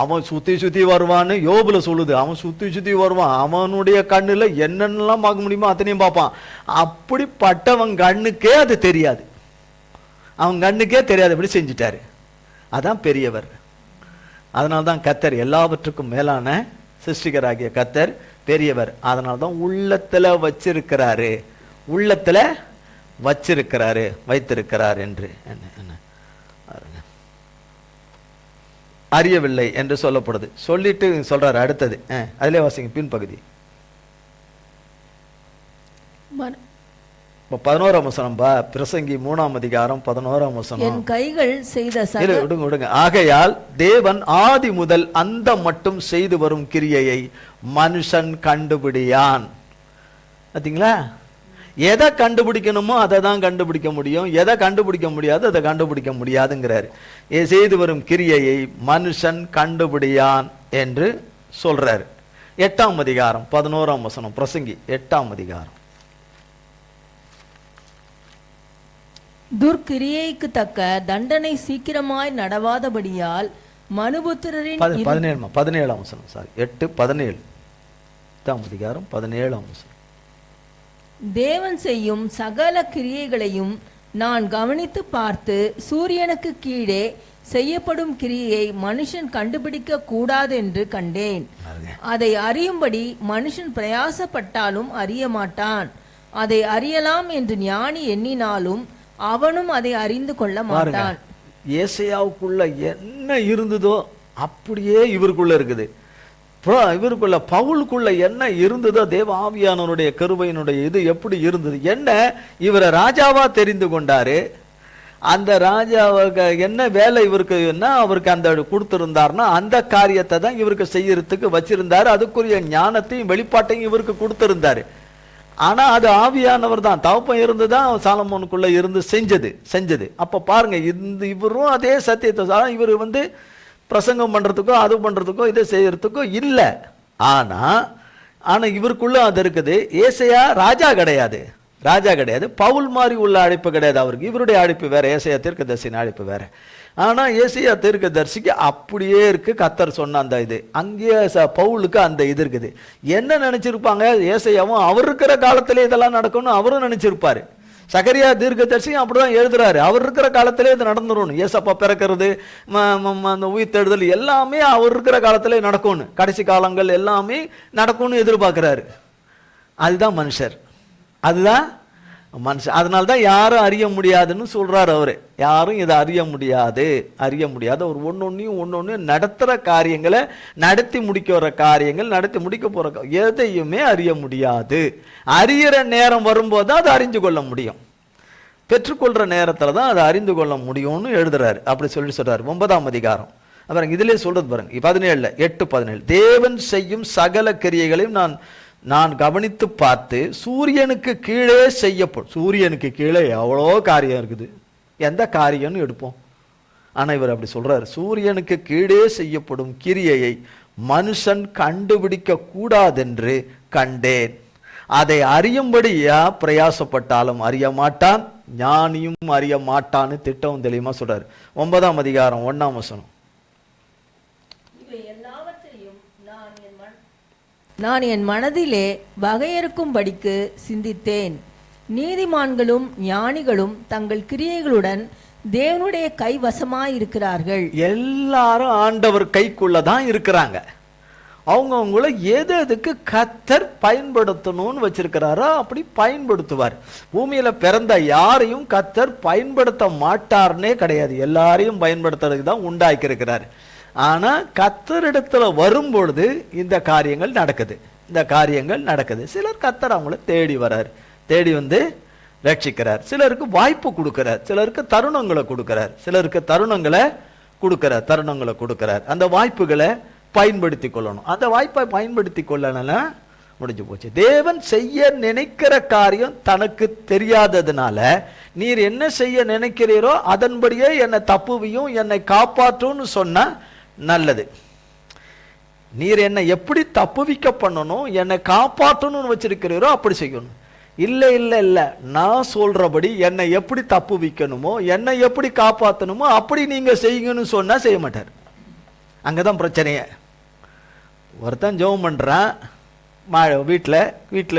அவன் சுத்தி வருவான்னு யோபுல சொல்லுது. அவன் சுத்தி வருவான், அவனுடைய கண்ணுல என்னென்னலாம் பார்க்க முடியுமோ அத்தனையும் பார்ப்பான். அப்படிப்பட்டவன் கண்ணுக்கே அது தெரியாது, அவன் கண்ணுக்கே தெரியாது, இப்படி செஞ்சிட்டாரு. அதான் பெரியவர். அதனால்தான் கர்த்தர் எல்லாவற்றுக்கும் மேலான சிருஷ்டிகராகிய கர்த்தர் பெரியவர். அதனால்தான் உள்ளத்துல வைத்திருக்கிறாரு என்று என்ன அறியவில்லை என்று சொல்லப்படுது. சொல்லிட்டு சொல்றாரு அடுத்தது, அதிலே வாசிங்க பின்பகுதி 11ஆம் வசனம். பிரசங்கி 3ஆம் அதிகாரம் 11ஆம் வசனம். என் கைகள் செய்த விடுங்க. ஆகையால் தேவன் ஆதி முதல் அந்த மட்டும் செய்து வரும் கிரியையை மனுஷன் கண்டுபிடியான். பார்த்தீங்களா? எதை கண்டுபிடிக்கணுமோ அதை தான் கண்டுபிடிக்க முடியும், எதை கண்டுபிடிக்க முடியாது அதை கண்டுபிடிக்க முடியாதுங்கிறார். செய்து வரும் கிரியையை மனுஷன் கண்டுபிடியான் என்று சொல்றாரு. 8ஆம் அதிகாரம் 11ஆம் வசனம். பிரசங்கி 8ஆம் அதிகாரம். துர்க்கிரியைக்கு தக்க தண்டனை சீக்கிரமாய் நடவாதபடியால் மனுபுத்திரரின் 17ஆம் வசனம். சாரி 8:17. 8ஆம் அதிகாரம் 17ஆம் வசனம். தேவன் செய்யும் சகல கிரியைகளையும் நான் கவனித்து பார்த்து சூரியனுக்கு கீழே செய்யப்படும் கிரியை மனுஷன் கண்டுபிடிக்க கூடாது என்று கண்டேன். அதை அறியும்படி மனுஷன் பிரயாசப்பட்டாலும் அறிய மாட்டான். அதை அறியலாம் என்று ஞானி எண்ணினாலும் அவனும் அதை அறிந்து கொள்ள மாட்டான். ஏசாயாவுக்குள்ள என்ன இருந்ததோ அப்படியே இவருக்குள்ள இருக்குது. இவருக்குள்ள பவுலுக்குள்ள என்ன இருந்ததோ தேவ ஆவியானவருடைய கிருபையினுடைய இது எப்படி இருந்தது, என்ன இவரை ராஜாவா தெரிந்து கொண்டாரு, அந்த ராஜாவுக்கு என்ன வேலை இவருக்கு என்ன அவருக்கு அந்த கொடுத்திருந்தாருன்னா அந்த காரியத்தை தான் இவருக்கு செய்யறதுக்கு வச்சிருந்தாரு. அதுக்குரிய ஞானத்தையும் வெளிப்பாட்டையும் இவருக்கு கொடுத்திருந்தாரு. ஆனா அது ஆவியானவர் தான், தகப்பன் இருந்துதான் சாலமோனுக்குள்ள இருந்து செஞ்சது. அப்ப பாருங்க, இவரும் அதே சத்தியத்தை, இவர் பிரசங்கம் பண்றதுக்கோ அது பண்றதுக்கோ இதை செய்யறதுக்கோ இல்லை. ஆனா இவருக்குள்ள அது இருக்குது. ஏசையா ராஜா கிடையாது, பவுல் மாதிரி உள்ள அழைப்பு கிடையாது அவருக்கு. இவருடைய அழைப்பு வேற, ஏசையா தீர்க்கதரிசியின் அழைப்பு வேற. ஆனா ஏசையா தீர்க்கதரிசிக்கு அப்படியே இருக்கு. கர்த்தர் சொன்ன அந்த இது அங்கேயே பவுலுக்கு அந்த இது இருக்குது. என்ன நினைச்சிருப்பாங்க, ஏசையாவும் அவர் இருக்கிற காலத்திலே இதெல்லாம் நடக்கணும் அவரும் நினைச்சிருப்பாரு. சகரியா தீர்க்கதரிசியும் அப்படிதான் எழுதுறாரு, அவர் இருக்கிற காலத்திலே இது நடந்துடும். ஏசப்பா பிறக்கிறது, அந்த உயிர் தேடுதல் எல்லாமே அவர் இருக்கிற காலத்திலே நடக்கும்னு, கடைசி காலங்கள் எல்லாமே நடக்கும்னு எதிர்பார்க்கிறாரு. அதுதான் மனுஷர், அதுதான் மனுஷன். அதனால்தான் யாரும் அறிய முடியாதுன்னு சொல்றாரு அவரு. யாரும் இதை அறிய முடியாது, அறிய முடியாது. அவர் ஒன்னொன்னையும் நடத்துற காரியங்களை, நடத்தி முடிக்கிற காரியங்கள், நடத்தி முடிக்க போற எதையுமே அறிய முடியாது. அறியிற நேரம் வரும்போது அதை அறிந்து கொள்ள முடியும். பெற்றுக்கொள்ற நேரத்துல தான் அதை அறிந்து கொள்ள முடியும்னு எழுதுறாரு. அப்படி சொல்றாரு 9ஆம் அதிகாரம். அப்புறம் இதிலே சொல்றது பாருங்க 17 8-17. தேவன் செய்யும் சகல கிரியைகளையும் நான் கவனித்து பார்த்து, சூரியனுக்கு கீழே செய்யப்படும். சூரியனுக்கு கீழே எவ்வளோ காரியம் இருக்குது, எந்த காரியம்னு எடுப்போம். ஆனா இவர் அப்படி சொல்றாரு, சூரியனுக்கு கீழே செய்யப்படும் கிரியையை மனுஷன் கண்டுபிடிக்க கூடாதென்று கண்டேன். அதை அறியும்படியா பிரயாசப்பட்டாலும் அறிய மாட்டான், ஞானியும் அறிய மாட்டான்னு திட்டம் தெளிவா சொல்றாரு. 9ஆம் அதிகாரம் 1ஆம் வசனம். நான் என் மனதிலே வகையறுக்கும்படிக்கு சிந்தித்தேன். நீதிமான்களும் ஞானிகளும் தங்கள் கிரியைகளுடன் தேவனுடைய கைவசமாயிருக்கிறார்கள். எல்லாரும் ஆண்டவர் கைக்குள்ளதான் இருக்கிறாங்க. அவங்கவுங்கள எதுக்கு கர்த்தர் பயன்படுத்தணும்னு வச்சிருக்கிறாரோ அப்படி பயன்படுத்துவார். பூமியில பிறந்த யாரையும் கர்த்தர் பயன்படுத்த மாட்டார்னே கிடையாது. எல்லாரையும் பயன்படுத்துறதுக்கு தான் உண்டாக்கி இருக்கிறார். ஆனா கர்த்தரிடத்துல வரும்பொழுது இந்த காரியங்கள் நடக்குது. சிலர் கர்த்தர் அவங்கள தேடி வரார், தேடி வந்து ரட்சிக்கிறார். சிலருக்கு வாய்ப்பு கொடுக்கிறார், சிலருக்கு தருணங்களை கொடுக்கிறார். அந்த வாய்ப்புகளை பயன்படுத்தி கொள்ளணும். அந்த வாய்ப்பை பயன்படுத்தி கொள்ளனா முடிஞ்சு போச்சு. தேவன் செய்ய நினைக்கிற காரியம் தனக்கு தெரியாததுனால, நீர் என்ன செய்ய நினைக்கிறீரோ அதன்படியே என்னை தப்புவியும் என்னை காப்பாற்றும்னு சொன்னா நல்லது. நீர் என்னை எப்படி தப்புவிக்க பண்ணணும், என்னை காப்பாற்றணும்னு வச்சிருக்கிறீரோ அப்படி செய்யணும். இல்லை, நான் சொல்றபடி என்னை எப்படி தப்புவிக்கணுமோ, என்னை எப்படி காப்பாற்றணுமோ அப்படி நீங்க செய்யுங்கன்னு சொன்னா செய்ய மாட்டார். அங்கதான் பிரச்சனையே. ஒருத்தன் ஜெபம் பண்றான்,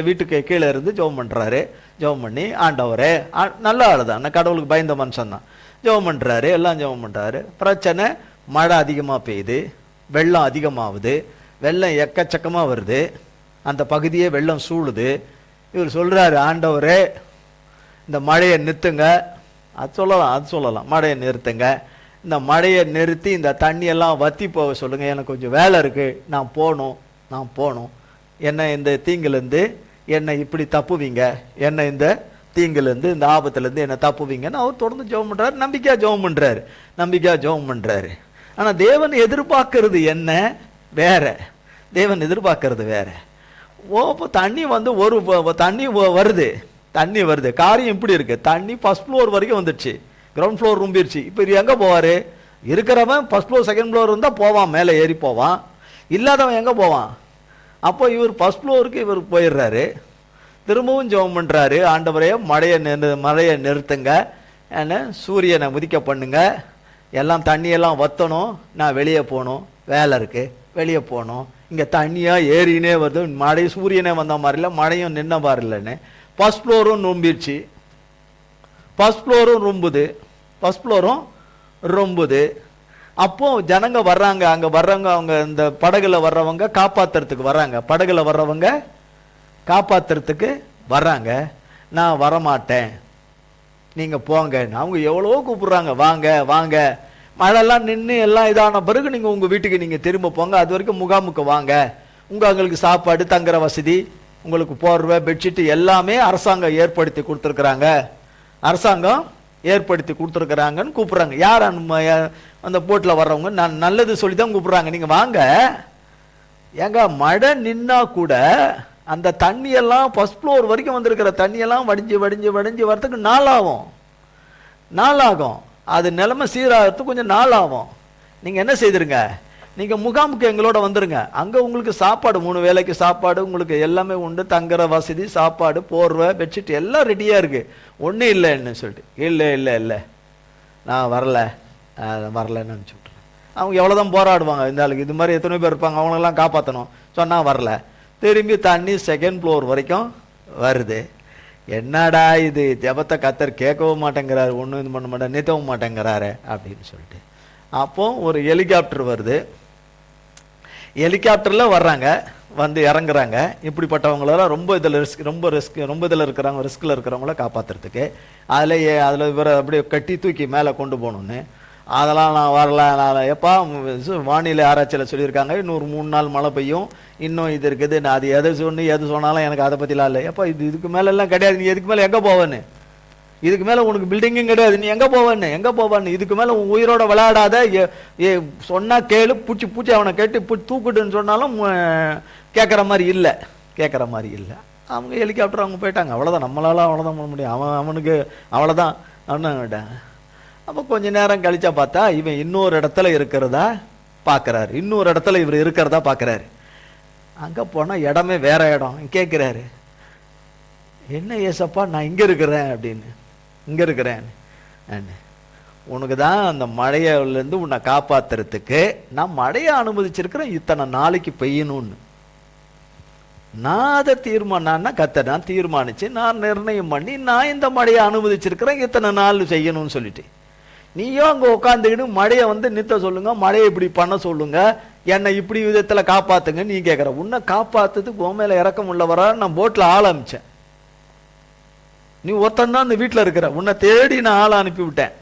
வீட்டுக்கு கீழே இருந்து ஜெபம் பண்றாரு. ஜெபம் பண்ணி, ஆண்டவரே, நல்ல ஆளு தான், கடவுளுக்கு பயந்த மனுஷன் தான், ஜெபம் பண்றாரு, எல்லாம் ஜெபம் பண்றாரு. பிரச்சனை, மழை அதிகமா பெய்யுது, வெள்ளம் அதிகமாகுது, வெள்ளம் எக்கச்சக்கமா வருது, அந்த பகுதியே வெள்ளம் சூழுது. இவர் சொல்றாரு, ஆண்டவரே இந்த மழையை நிறுத்துங்க. அது சொல்லலாம், மழையை நிறுத்துங்க, இந்த மழையை நிறுத்தி இந்த தண்ணியெல்லாம் வத்தி போக சொல்லுங்க, எனக்கு கொஞ்சம் வேலை இருக்கு, நான் போகணும். என்னை இந்த தீங்குலேருந்து என்னை இப்படி தப்புவீங்க, என்னை இந்த தீங்குலேருந்து இந்த ஆபத்துலேருந்து என்னை தப்புவீங்கன்னு அவர் தொடர்ந்து ஜெபம் பண்றாரு. நம்பிக்கையா ஜெபம் பண்றாரு. ஆனா தேவன் எதிர்பார்க்கறது என்ன வேற. இப்போ தண்ணி வந்து தண்ணி வருது. காரியம் இப்படி இருக்கு, தண்ணி ஃபர்ஸ்ட் ஃப்ளோர் வரைக்கும் வந்துடுச்சு, கிரவுண்ட் ஃப்ளோர் ரொம்பிடுச்சு. இப்போ இது எங்க போவாரு? இருக்கிறவன் ஃபர்ஸ்ட் ஃப்ளோர் செகண்ட் ஃப்ளோர் இருந்தா போவான், மேலே ஏறி போவான். இல்லாதவன் எங்க போவான்? அப்போ இவர் ஃபர்ஸ்ட் ஃப்ளோருக்கு இவர் போயிடுறாரு. திரும்பவும் ஜெபம் பண்றாரு, ஆண்டவரே மழையை நிறுத்துங்க, சூரியனை உதிக்க பண்ணுங்க, எல்லாம் தண்ணியெல்லாம் வத்தணும், நான் வெளியே போகணும், வேலை இருக்கு, வெளியே போகணும். இங்க தண்ணியா ஏறினே வருது, மழை சூரியனே வந்த மாதிரி இல்லை, மழையும் நின்ன மாதிரி இல்லைன்னு. ஃபர்ஸ்ட் ஃப்ளோரும் ரொம்பிடுச்சு, ஃபர்ஸ்ட் ஃப்ளோரும் ரொம்புது. அப்போ ஜனங்க வர்றாங்க, அங்க வர்றவங்க, அவங்க இந்த படகுல வர்றவங்க காப்பாத்துறதுக்கு வர்றாங்க. நான் வரமாட்டேன், நீங்க போங்க. அவங்க எவ்வளவோ கூப்பிடுறாங்க, வாங்க. மழைலாம் நின்று எல்லாம் இதான பிறகு நீங்க உங்க வீட்டுக்கு நீங்க திரும்ப போங்க, அது வரைக்கும் முகாமுக்கு வாங்க. உங்களுக்கு சாப்பாடு, தங்குற வசதி, உங்களுக்கு போர்வை, பெட்ஷீட் எல்லாமே அரசாங்கம் ஏற்படுத்தி கொடுத்துருக்குறாங்கன்னு கூப்பிடுறாங்க. யார் அந்த போட்ல வர்றவங்க நல்லது சொல்லி தான் கூப்பிடுறாங்க, நீங்க வாங்க. ஏங்க மழை நின்னா கூட அந்த தண்ணியெல்லாம் ஃபர்ஸ்ட் ஃப்ளோர் வரைக்கும் வந்திருக்கிற தண்ணியெல்லாம் வடிஞ்சு வரத்துக்கு நாளாகும். அது நிலைமை சீராகிறதுக்கு கொஞ்சம் நாளாகும். நீங்க என்ன செய்திருங்க, நீங்க முகாமுக்கு எங்களோட வந்துருங்க. அங்க உங்களுக்கு சாப்பாடு, 3 வேளைக்கு சாப்பாடு, உங்களுக்கு எல்லாமே உண்டு, தங்குற வசதி, சாப்பாடு, போர்வை, பெட்ஷீட் எல்லாம் ரெடியா இருக்கு. ஒன்றும் இல்லைன்னு சொல்லிட்டு, இல்லை நான் வரலன்னு சொல்லிட்டு அவங்க எவ்வளவுதான் போராடுவாங்க. இந்த ஆளுக்கு இது மாதிரி எத்தனை பேர் இருப்பாங்க, அவங்களெல்லாம் காப்பாற்றணும் சொன்னா வரல. திரும்பி தண்ணி செகண்ட் ஃப்ளோர் வரைக்கும் வருது. என்னடா இது, ஜெபத்தை கர்த்தர் கேட்கவும் மாட்டேங்கிறாரு, ஒன்றும் இது பண்ண மாட்டேன், நிறுத்தவும் மாட்டேங்கிறாரு அப்படின்னு சொல்லிட்டு அப்போ ஒரு ஹெலிகாப்டர் வருது. ஹெலிகாப்டரில் வர்றாங்க, வந்து இறங்குறாங்க. இப்படிப்பட்டவங்களெல்லாம் ரொம்ப இதில் இருக்கிறாங்க, ரிஸ்கில் இருக்கிறவங்கள காப்பாற்றுறதுக்கு. அதில் இவரை அப்படியே கட்டி தூக்கி மேலே கொண்டு போகணுன்னு. அதெல்லாம் நான் வரல, நான் எப்பா வானிலை ஆராய்ச்சியில் சொல்லியிருக்காங்க இன்னொரு 3 நாள் மழை பெய்யும், இன்னும் இது இருக்குது, நான் அது எது சொன்னாலும் எனக்கு அதை பற்றிலாம் இல்லை. எப்பா இதுக்கு மேலெல்லாம் கிடையாது, நீ எதுக்கு மேலே எங்கே போவேன்னு, இதுக்கு மேலே உனக்கு பில்டிங்கும் கிடையாது, நீ எங்கே போவேன்னு, இதுக்கு மேலே உன் உயிரோட விளையாடாத, சொன்னால் கேளு, பூச்சி அவனை கேட்டு தூக்குட்டுன்னு சொன்னாலும் கேட்குற மாதிரி இல்லை. அவங்க ஹெலிகாப்டர் அவங்க போயிட்டாங்க, அவ்வளோதான், நம்மளால அவ்வளோதான் பண்ண முடியும், அவனுக்கு அவ்வளோதான் அவனாங்கிட்டாங்க. அப்போ கொஞ்ச நேரம் கழிச்சா பார்த்தா இவன் இன்னொரு இடத்துல இருக்கிறதா பார்க்குறாரு, இவர் இருக்கிறதா பார்க்குறாரு. அங்கே போனால் இடமே வேற இடம். கேட்குறாரு, என்ன ஏசப்பா நான் இங்கே இருக்கிறேன் அப்படின்னு. இங்கே இருக்கிறேன், உனக்கு தான் அந்த மழையிலேருந்து உன்னை காப்பாத்துறதுக்கு நான் மழையை அனுமதிச்சிருக்கிறேன், இத்தனை நாளைக்கு பெய்யணும்னு. நான் அதை நான் தீர்மானிச்சு நான் நிர்ணயம் பண்ணி நான் இந்த மழையை அனுமதிச்சிருக்கிறேன், இத்தனை நாள் செய்யணும்னு சொல்லிட்டு, நீயும் அங்கே உட்காந்துக்கிட்டு மழையை நிறுத்த சொல்லுங்க, மழையை இப்படி பண்ண சொல்லுங்க, என்னை இப்படி விதத்தில் காப்பாத்துங்க நீ கேட்குற. உன்னை காப்பாத்துறதுக்கு உன் மேல இறக்கம் உள்ளவரா நான் போட்டில் ஆள் அனுப்பிச்சேன், நீ ஒருத்தந்தான் இந்த வீட்டில் இருக்கிற, உன்னை தேடி நான் ஆளை அனுப்பி விட்டேன்,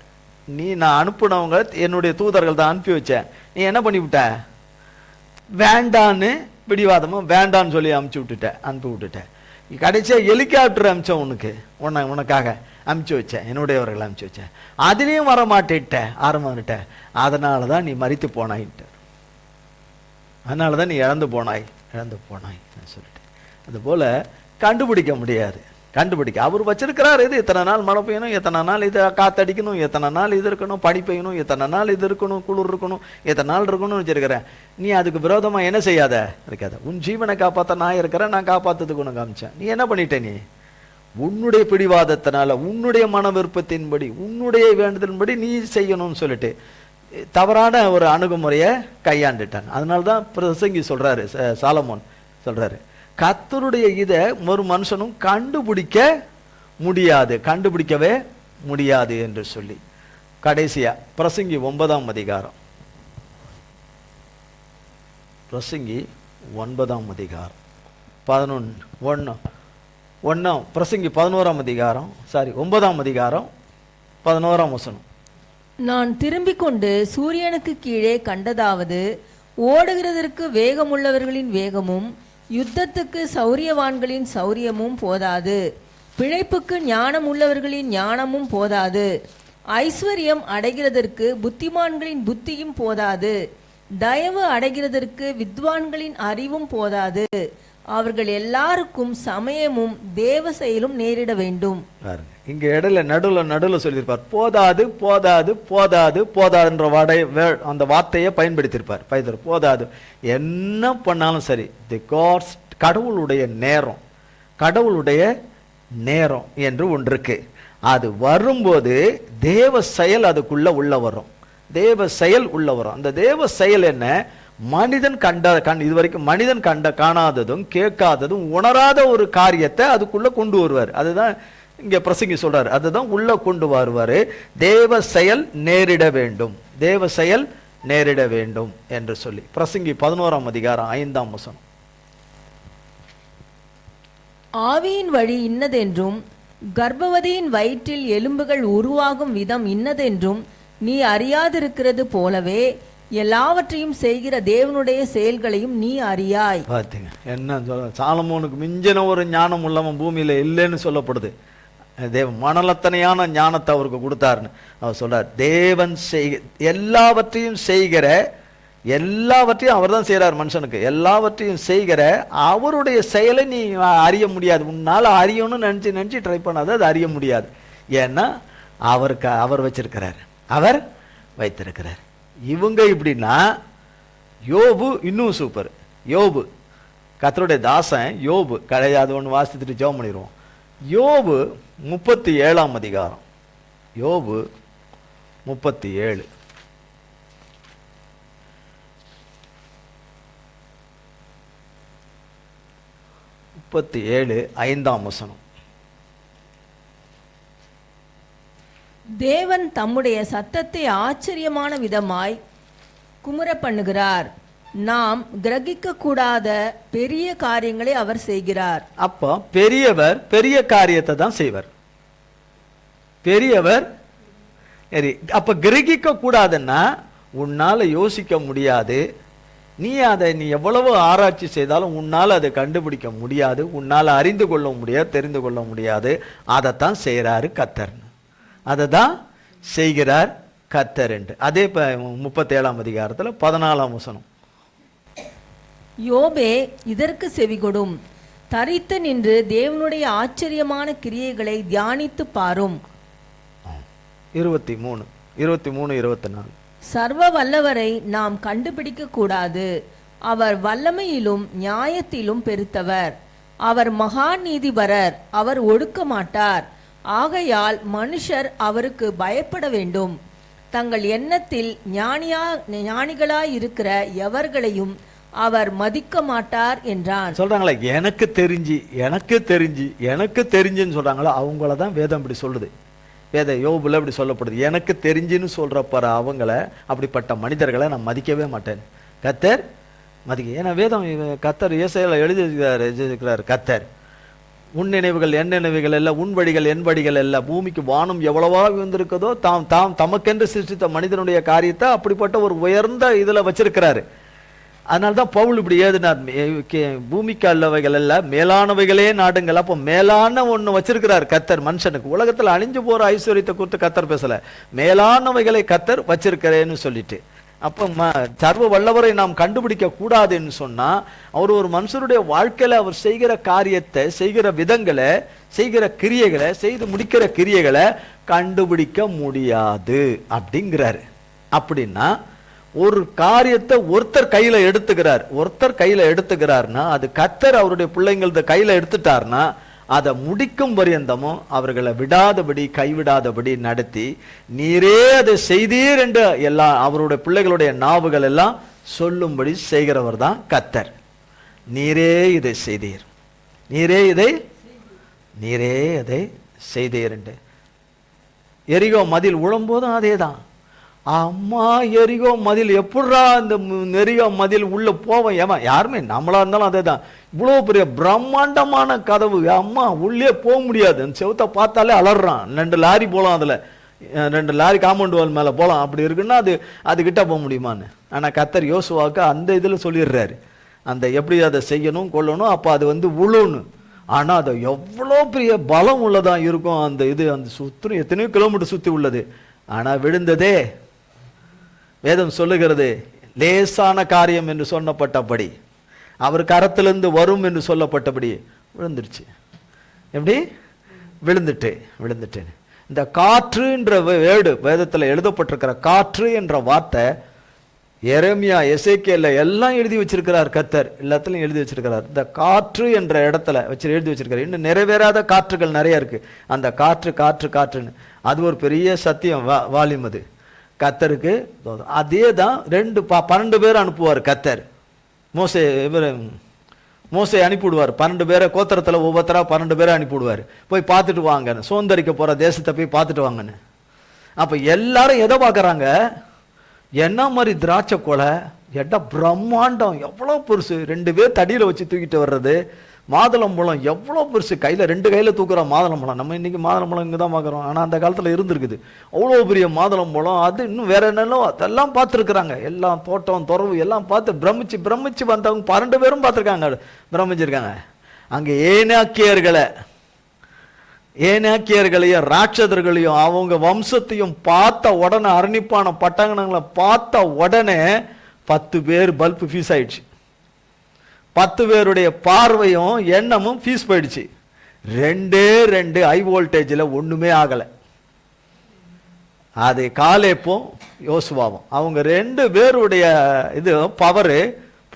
நான் அனுப்புனவங்க என்னுடைய தூதர்கள் தான் அனுப்பி வச்சேன், நீ என்ன பண்ணி விட்ட, வேண்டான்னு பிடிவாதமும் வேண்டான்னு சொல்லி அனுப்பி விட்டுட்டேன். கடைசியாக ஹெலிகாப்டர் அனுப்பிச்சேன் உனக்காக அனுப்பிச்சு வச்சேன், என்னுடையவர்களை அனுப்பிச்சு வச்சேன், அதுலேயும் வர மாட்டேன்ட்ட, அதனால தான் நீ மரித்து போனாயிட்ட, அதனால தான் நீ இழந்து போனாய் சொல்லிட்டு. அதுபோல் கண்டுபிடிக்க முடியாது, அவர் வச்சிருக்கிறார், இது இத்தனை நாள் மழை பெய்யணும், எத்தனை நாள் இது காத்தடிக்கணும், எத்தனை நாள் இது இருக்கணும், பனி பெய்யணும், எத்தனை நாள் இது இருக்கணும், குளிர் இருக்கணும், எத்தனை நாள் இருக்கணும்னு வச்சிருக்கிறேன். நீ அதுக்கு விரோதமாக என்ன இருக்காத, உன் ஜீவனை காப்பாற்ற நான் இருக்கிறேன், நான் காப்பாற்றுறதுக்கு உனக்கு காமிச்சேன். நீ என்ன பண்ணிட்ட, நீ உன்னுடைய பிடிவாதத்தினால, உன்னுடைய மன விருப்பத்தின்படி, உன்னுடைய வேண்டுதலின்படி நீ செய்யணும்னு சொல்லிட்டு தவறான ஒரு அணுகுமுறையை கையாண்டுட்டான். அதனால்தான் பிரசங்கி சொல்றாரு, சாலமோன் சொல்றாரு, கர்த்தருடைய இதை ஒரு மனுஷனும் கண்டுபிடிக்கவே முடியாது என்று சொல்லி. கடைசியா பிரசங்கி 9ஆம் அதிகாரம், பிரசங்கி 9ஆம் அதிகாரம் 11 பிரசங்கி 11ஆம் அதிகாரம் 9ஆம் அதிகாரம் 11ஆம் வசனம். நான் திரும்பிக் கொண்டு சூரியனுக்கு கீழே கண்டதாவது, ஓடுகிறதற்கு வேகமுள்ளவர்களின் வேகமும் யுத்தத்துக்கு சௌரியவான்களின் சௌரியமும் போதாது, பிழைப்புக்கு ஞானம் உள்ளவர்களின் ஞானமும் போதாது, ஐஸ்வர்யம் அடைகிறதற்கு புத்திமான்களின் புத்தியும் போதாது, தயவு அடைகிறதற்கு வித்வான்களின் அறிவும் போதாது, அவர்கள் எல்லாருக்கும் சமயமும் தேவ செயலும் நேரிட வேண்டும். இங்க இடையில நடுவில் சொல்லியிருப்பார், போதாதுன்ற அந்த வார்த்தையை பயன்படுத்தியிருப்பார். போதாது, என்ன பண்ணாலும் சரி, கடவுளுடைய நேரம் என்று ஒன்று இருக்கு. அது வரும்போது தேவ செயல் அதுக்குள்ள உள்ள வரும். அந்த தேவ செயல் என்ன, மனிதன் இதுவரைக்கும் மனிதன் காணாததும் கேட்காததும் உணராத ஒரு காரியத்தை அதுக்குள்ள கொண்டு வருவார். அதுதான் இங்க பிரசங்கி சொல்றாரு, அதுதான் உள்ள கொண்டு வருவாரு. தேவ செயல் நேரிட வேண்டும் என்று சொல்லி பிரசங்கி 11ஆம் அதிகாரம் 5ஆம் வசனம். ஆவியின் வழி இன்னதென்றும் கர்ப்பவதியின் வயிற்றில் எலும்புகள் உருவாகும் விதம் இன்னதென்றும் நீ அறியாதிருக்கிறது போலவே எல்லாவற்றையும் செய்கிற தேவனுடைய செயல்களையும் நீ அறியாய். பாத்தீங்க என்ன சொல்ற, சாலமோனுக்கு மிஞ்சின ஒரு ஞானம் உள்ளவன் பூமியில இல்லைன்னு சொல்லப்படுது. மணலத்தனையான ஞானத்தை அவருக்கு கொடுத்தாருன்னு அவர் சொல்றார். தேவன் எல்லாவற்றையும் அவர் தான் செய்யறார் மனுஷனுக்கு. எல்லாவற்றையும் செய்கிற அவருடைய செயலை நீ அறிய முடியாது. உன்னால அறியணும்னு நினைச்சு ட்ரை பண்ணாத, அது அறிய முடியாது. ஏன்னா அவர் வைத்திருக்கிறார். இவங்க இப்படின்னா, யோபு இன்னும் சூப்பர். யோபு கர்த்தருடைய தாசன் யோபு, கிடையாது ஒன்று வாசித்துட்டு ஜெபம் பண்ணிடுவோம். யோபு 37ஆம் அதிகாரம், யோபு 37 5ஆம் வசனம். தேவன் தம்முடைய சத்தத்தை ஆச்சரியமான விதமாய் குமுற பண்ணுகிறார். நாம் கிரகிக்க கூடாத பெரிய காரியங்களை அவர் செய்கிறார். அப்போ பெரியவர் பெரிய காரியத்தை தான் செய்வார். பெரியவர் சரி. அப்ப கிரகிக்க கூடாதுன்னா உன்னால யோசிக்க முடியாது, நீ எவ்வளவு ஆராய்ச்சி செய்தாலும் உன்னால் அதை கண்டுபிடிக்க முடியாது, உன்னால் அறிந்து கொள்ள முடியாது, தெரிந்து கொள்ள முடியாது. அதைத்தான் செய்கிறாரு கர்த்தர், அதை தான் செய்கிறார் கர்த்தர் என்று. அதே 37ஆம் அதிகாரத்தில் 14ஆம் வசனம். யோபே இதற்கு செவிகொடும், தரித்து நின்று தேவனுடைய ஆச்சரியமான கிரியைகளை தியானித்து பாரும். 23, 24. சர்வ வல்லவரை நாம் கண்டுபிடிக்க கூடாது. அவர் வல்லமையிலும் நியாயத்திலும் பெருத்தவர். அவர் மகா நீதிபரர். அவர் ஒடுக்க மாட்டார். ஆகையால் மனுஷர் அவருக்கு பயப்பட வேண்டும். தங்கள் எண்ணத்தில் ஞானிகளாயிருக்கிற எவர்களையும் அவர் மதிக்க மாட்டார் என்றான். சொல்றாங்களா, எனக்கு தெரிஞ்சுன்னு சொல்றாங்களா, அவங்கள தான் வேதம் இப்படி சொல்லுது. வேத யோபுல இப்படி சொல்லப்படுது, எனக்கு தெரிஞ்சுன்னு சொல்றப்பற அவங்கள, அப்படிப்பட்ட மனிதர்களை நான் மதிக்கவே மாட்டேன். கர்த்தர் மதிக்க, ஏன்னா வேதம் கர்த்தர் ஏசாயால எழுதியிருக்கிறார். கர்த்தர் உன் நினைவுகள் என் நினைவுகள் அல்ல, உன் வழிகள் என் வழிகள் அல்ல. பூமிக்கு வானம் எவ்வளவா வந்திருக்கதோ தமக்கென்று சிருஷ்டித்த மனிதனுடைய காரியத்தை அப்படிப்பட்ட ஒரு உயர்ந்த இதுல வச்சிருக்கிறாரு. அதனால்தான் பவுல் இப்படி ஏதுனார், பூமிக்கு அல்லவைகள் அல்ல மேலானவைகளே நாடுங்கள். அப்போ மேலான ஒண்ணு வச்சிருக்கிறார் கர்த்தர் மனுஷனுக்கு. உலகத்துல அழிஞ்சு போற ஐஸ்வர்யத்தை குறித்து கர்த்தர் பேசல, மேலானவைகளை கர்த்தர் வச்சிருக்கிறேன்னு சொல்லிட்டு. அப்ப சர்வ வல்லவரை நாம் கண்டுபிடிக்க கூடாதுன்னு சொன்னா, அவர் ஒரு மனுஷருடைய வாழ்க்கையில அவர் செய்கிற காரியத்தை, செய்கிற விதங்களை, செய்கிற கிரியைகளை, செய்து முடிக்கிற கிரியைகளை கண்டுபிடிக்க முடியாது அப்படிங்கிறாரு. அப்படின்னா ஒரு காரியத்தை ஒருத்தர் கையில எடுத்துக்கிறார்னா அது கர்த்தர் அவருடைய பிள்ளைங்கள கையில எடுத்துட்டார்னா அதை முடிக்கும் பரியந்தமும் அவர்களை விடாதபடி கைவிடாதபடி நடத்தி, நீரே அதை செய்தீர் என்று எல்லா அவருடைய பிள்ளைகளுடைய நாவுகள் எல்லாம் சொல்லும்படி செய்கிறவர் தான் கர்த்தர். நீரே இதை செய்தீர், நீரே அதை செய்தீர் என்று. எரிகோ மதில் உழும்போதும் அதே தான். அம்மா எரிகோ மதில் எப்படா இந்த எரிகோ மதில் உள்ள போவோம், ஏமா யாருமே நம்மளா இருந்தாலும் அதே தான். இவ்வளோ பெரிய பிரம்மாண்டமான கதவு, அம்மா உள்ளே போக முடியாது, செவத்தை பார்த்தாலே அலறான். 2 லாரி போகலாம், அதில் 2 லாரி காம்பவுண்ட் வால் மேலே போகலாம். அப்படி இருக்குன்னா அது கிட்ட போக முடியுமான்னு. ஆனால் கர்த்தர் யோசுவாவுக்கு அந்த இதில் சொல்லிடுறாரு, அந்த எப்படி அதை செய்யணும் கொள்ளணும். அப்போ அது உழுன்னு. ஆனால் அது எவ்வளோ பெரிய பலம் உள்ளதான் இருக்கும். அந்த சுற்றி எத்தனையோ கிலோமீட்டர் சுற்றி உள்ளது. ஆனால் விழுந்ததே வேதம் சொல்லுகிறது லேசான காரியம் என்று சொல்லப்பட்டபடி, அவர் கரத்திலிருந்து வரும் என்று சொல்லப்பட்டபடி விழுந்துருச்சு. எப்படி விழுந்துட்டு இந்த காற்று என்ற வேர்டு வேதத்தில் எழுதப்பட்டிருக்கிற காற்று என்ற வார்த்தை எரேமியா எசேக்கியேல் எல்லாம் எழுதி வச்சிருக்கிறார். கர்த்தர் எல்லாத்திலையும் எழுதி வச்சிருக்கிறார். இந்த காற்று என்ற இடத்துல எழுதி வச்சிருக்காரு. இன்னும் நிறைவேறாத காற்றுகள் நிறைய இருக்கு. அந்த காற்றுன்னு அது ஒரு பெரிய சத்தியம் வால்யூம். அது கர்த்தருக்கு அதே தான். 12 பேர் அனுப்புவார் கர்த்தர். மோசே அனுப்பிவிடுவார். 12 பேரை கோத்திரத்தில் ஒவ்வொருத்தரா 12 பேரை அனுப்பிவிடுவார். போய் பார்த்துட்டு வாங்கன்னு, சோந்தரிக்க போற தேசத்தை போய் பார்த்துட்டு வாங்கன்னு. அப்ப எல்லாரும் எதை பார்க்கறாங்க, என்ன மாதிரி திராட்சை கொலை, பிரம்மாண்டம் எவ்வளோ பெருசு, 2 பேர் தடியில வச்சு தூக்கிட்டு வர்றது. மாதுளம்பழம் எவ்வளோ பெருசு, 2 கையில தூக்குற மாதுளம்பழம். நம்ம இன்னைக்கு மாதுளம்பழம் இங்கே தான் பார்க்குறோம், ஆனால் அந்த காலத்தில் இருந்திருக்குது அவ்வளோ பெரிய மாதுளம்பழம். அது இன்னும் வேற என்னென்னோ அதெல்லாம் பார்த்துருக்குறாங்க. எல்லாம் தோட்டம் துறவு எல்லாம் பார்த்து பிரமிச்சு வந்தவங்க 12 பேரும் பார்த்துருக்காங்க, பிரமிச்சிருக்காங்க. அங்கே ஏனாக்கியர்களையும் ராட்சதர்களையும் அவங்க வம்சத்தையும் பார்த்த உடனே, அரணிப்பான பட்டங்கணங்களை பார்த்த உடனே 10 பேர் பல்ப் ஃபீஸ் ஆயிடுச்சு. 10 பேருடைய பார்வையும் எண்ணமும் ஃபீஸ் போயிடுச்சு. 2 ஹை வோல்டேஜில் ஒண்ணுமே ஆகலை. அது காலேப்பும் யோசுவாவும் அவங்க 2 பேருடைய இது பவரு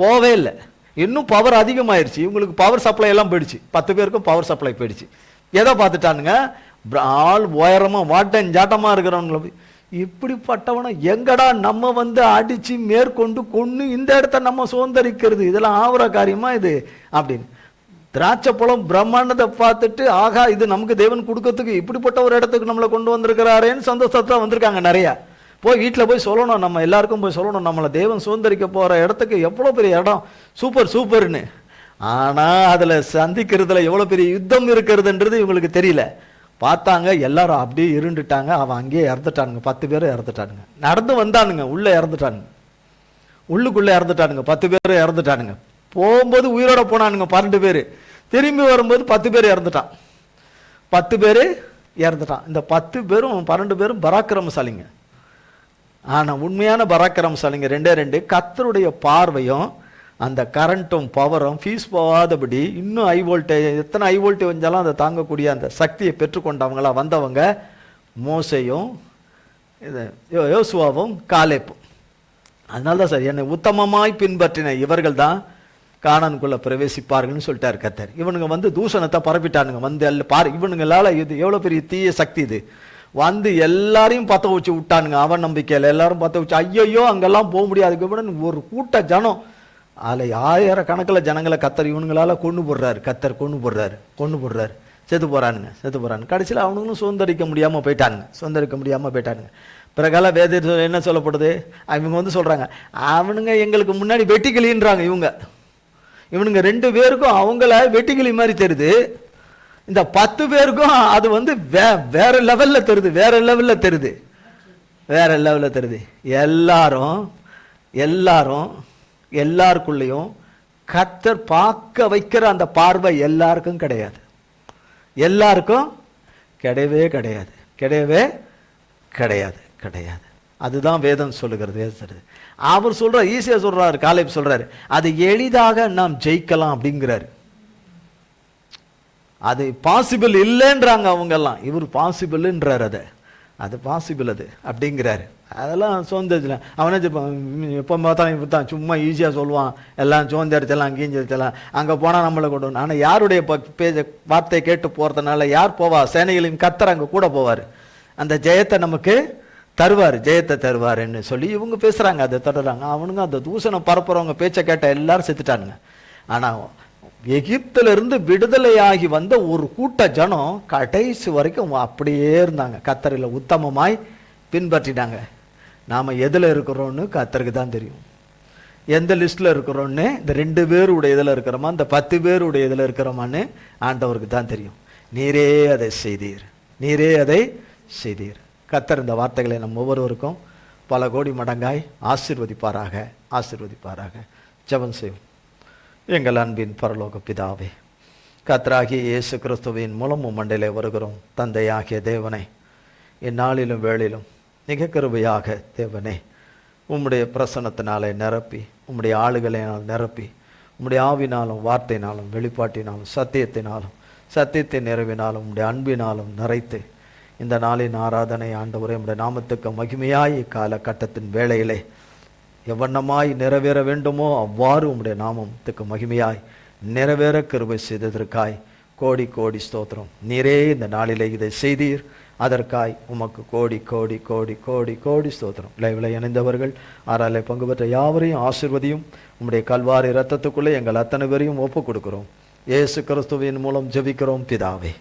போவே இல்லை. இன்னும் பவர் அதிகமாயிருச்சு. இவங்களுக்கு பவர் சப்ளை எல்லாம் போயிடுச்சு. 10 பேருக்கும் பவர் சப்ளை போயிடுச்சு. எதை பார்த்துட்டானுங்க, ஆள் உயரமா வாட்டன் ஜாட்டமா இருக்கிறவங்கள இப்படிப்பட்டவனை எங்கடா நம்ம அடிச்சு மேற்கொண்டு கொண்டு இந்த இடத்த நம்ம சுதந்திரிக்கிறது, இதெல்லாம் ஆவற காரியமா இது அப்படின்னு. திராட்சை பழம் பிரம்மாண்டத்தை பார்த்துட்டு, ஆகா இது நமக்கு தேவன் கொடுக்கறதுக்கு இப்படிப்பட்ட ஒரு இடத்துக்கு நம்மளை கொண்டு வந்திருக்கிறாரேன்னு சந்தோஷத்தை வந்திருக்காங்க நிறைய. போய் வீட்டில் போய் சொல்லணும், நம்ம எல்லாருக்கும் போய் சொல்லணும், நம்மளை தேவன் சுதந்திரிக்க போகிற இடத்துக்கு எவ்வளோ பெரிய இடம், சூப்பர் சூப்பர்னு. ஆனால் அதில் சந்திக்கிறதுல எவ்வளோ பெரிய யுத்தம் இருக்கிறதுன்றது இவங்களுக்கு தெரியல. பார்த்தாங்க, எல்லாரும் அப்படியே இருண்டுட்டாங்க. அவன் அங்கேயே இறந்துட்டானுங்க, 10 பேர் இறந்துட்டானுங்க. நடந்து வந்தானுங்க, உள்ளே இறந்துட்டானுங்க, உள்ளுக்குள்ளே இறந்துட்டானுங்க, 10 பேர் இறந்துட்டானுங்க. போகும்போது உயிரோட போனானுங்க 12 பேர், திரும்பி வரும்போது 10 பேர் இறந்துட்டான். 10 பேர் இறந்துட்டான். இந்த 10 பேரும் 12 பேரும் பராக்கிரமசாலிங்க. ஆனால் உண்மையான பராக்கிரமசாலிங்க 2 கர்த்தருடைய பார்வையும் அந்த கரண்ட்டும் பவரும் ஃபீஸ் போகாதபடி இன்னும் ஹை வோல்டேஜ், எத்தனை ஹை வோல்டேஜ் வந்தாலும் அதை தாங்கக்கூடிய அந்த சக்தியை பெற்றுக்கொண்டவங்களா வந்தவங்க மோசேயும் யோசுவாவும் காலேப்பும். அதனால தான் சார் என்னை உத்தமமாய் பின்பற்றின இவர்கள் தான் கானானுக்குள்ள பிரவேசிப்பார்கள்னு சொல்லிட்டாரு கர்த்தர். இவனுங்க வந்து தூஷணத்தை பரப்பிட்டானுங்க, வந்து இவனுங்களால இது எவ்வளோ பெரிய தீய சக்தி இது, வந்து எல்லாரையும் பற்ற வச்சு விட்டானுங்க. அவன் நம்பிக்கையில் எல்லாரும் பற்ற வச்சு, ஐயோ அங்கெல்லாம் போக முடியாது. ஒரு கூட்ட ஜனம், அதில் 1000 கணக்கில் ஜனங்களை கர்த்தர் இவனுங்களால கொண்டு போடுறாரு. கர்த்தர் கொண்டு போடுறாரு. செத்து போறானுங்க. கடைசியில் அவனுங்களும் சுதந்திரிக்க முடியாமல் போயிட்டானுங்க. பிறகால வேத என்ன சொல்லப்படுது, இவங்க வந்து சொல்றாங்க, அவனுங்க எங்களுக்கு முன்னாடி வெட்டிக்கிளின்றாங்க. இவனுங்க 2 பேருக்கும் அவங்கள வெட்டிக்கிளி மாதிரி தெரியுது. இந்த 10 பேருக்கும் அது வந்து வேற லெவல்ல தெரியுது. எல்லாருக்குள்ளேயும் கர்த்தர் பார்க்க வைக்கிற அந்த பார்வை எல்லாருக்கும் கிடையாது. கிடையாது. அதுதான் வேதம் சொல்லுகிறது. அவர் சொல்றார், ஈஸியா சொல்றாரு, காலேப் சொல்றாரு, அது எளிதாக நாம் ஜெயிக்கலாம் அப்படிங்கிறாரு. அது பாசிபிள் இல்லைன்றாங்க அவங்க எல்லாம், இவர் பாசிபிள்ன்றார். அது பாசிபிள் அது அப்படிங்கிறாரு. அதெல்லாம் சோந்தரிச்சல அவனே எப்போ பார்த்தாலும் சும்மா ஈஸியாக சொல்லுவான், எல்லாம் சோந்தரிச்சலாம், அங்கேயும் சரிச்சலாம், அங்கே போனால் நம்மளை கொண்டு வரணும். ஆனால் யாருடைய வார்த்தையை கேட்டு போகிறதுனால யார் போவா? சேனைகளின் கர்த்தர் அங்கே கூட போவார், அந்த ஜெயத்தை நமக்கு தருவாருன்னு சொல்லி இவங்க பேசுகிறாங்க, அதை தொடர்றாங்க. அவனுங்க அந்த தூசணம் பரப்புறவங்க பேச்சை கேட்ட எல்லாரும் செத்துட்டானுங்க. ஆனால் எகிப்திலிருந்து விடுதலையாகி வந்த ஒரு கூட்ட ஜனம் கடைசி வரைக்கும் அப்படியே இருந்தாங்க, கர்த்தரில் உத்தமமாய் பின்பற்றினாங்க. நாம் எதில் இருக்கிறோன்னு கர்த்தருக்கு தான் தெரியும். எந்த லிஸ்ட்டில் இருக்கிறோன்னு, இந்த 2 பேருடைய இதில் இருக்கிறோமா, இந்த 10 பேருடைய இதில் இருக்கிறோமான்னு ஆண்டவருக்கு தான் தெரியும். நீரே அதை செய்தீர். கர்த்தர் இந்த வார்த்தைகளை நம்ம ஒவ்வொருவருக்கும் பல கோடி மடங்காய் ஆசீர்வதிப்பாராக. ஜெபம் செய்வோம். எங்கள் அன்பின் பரலோக பிதாவே, கர்த்தராகிய இயேசு கிறிஸ்துவின் மூலம் மண்டையிலே வருகிறோம். தந்தையாகிய தேவனை, இந்நாளிலும் வேளையிலும் மிக கிருபையாக தேவனே, உம்முடைய பிரசன்னத்தினாலே நிரப்பி, உம்முடைய ஆளுகளை நிரப்பி, உம்முடைய ஆவினாலும் வார்த்தையினாலும் வெளிப்பாட்டினாலும் சத்தியத்தின் நிறைவினாலும் உம்முடைய அன்பினாலும் நிறைத்து இந்த நாளின் ஆராதனை ஆண்டவரே உம்முடைய நாமத்துக்கு மகிமையாய் காலகட்டத்தின் வேளையிலே எவ்வண்ணமாய் நிறைவேற வேண்டுமோ அவ்வாறு உம்முடைய நாமத்துக்கு மகிமையாய் நிறைவேற கிருபை செய்ததற்காய் கோடி கோடி ஸ்தோத்திரம். நீரே இந்த நாளிலே இதை செய்தீர், அதற்காய் உமக்கு கோடி கோடி கோடி கோடி கோடி ஸ்தோத்திரம். லைவில் இணைந்தவர்கள் ஆறாலே பங்கு பெற்ற யாவரையும் ஆசீர்வதியும். உம்முடைய கல்வாரி இரத்தத்துக்குள்ளே எங்கள் அத்தனை பேரையும் ஒப்புக் கொடுக்கிறோம். இயேசு கிறிஸ்துவின் மூலம் ஜெபிக்கிறோம் பிதாவே.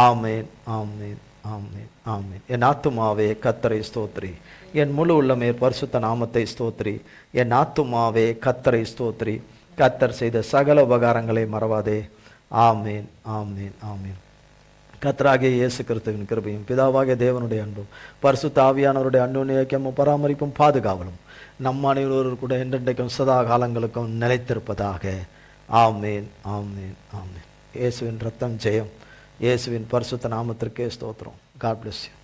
ஆமேன், ஆமேன், ஆமேன், ஆமேன். என் ஆத்துமாவே கர்த்தரை ஸ்தோத்திரி, என் முழு உள்ளமே பரிசுத்த நாமத்தை ஸ்தோத்திரி. என் ஆத்துமாவே கர்த்தரை ஸ்தோத்திரி, கர்த்தர் செய்த சகல உபகாரங்களை மறவாதே. ஆமேன், ஆமேன், ஆமேன். கர்த்தராகிய இயேசு கிறிஸ்துவின் கிருபையும் பிதாவாகிய தேவனுடைய அன்பும் பரிசுத்த ஆவியானவருடைய அன்யோன்யமும் பராமரிப்பும் பாதுகாவலும் நம் அனைவரோடு கூட என்றென்றைக்கும் சதா காலங்களுக்கும் நிலைத்திருப்பதாக. ஆமேன், ஆமேன், ஆமேன். இயேசுவின் ரத்தம் ஜெயம். இயேசுவின் பரிசுத்த நாமத்திற்கே ஸ்தோத்திரம். God bless you.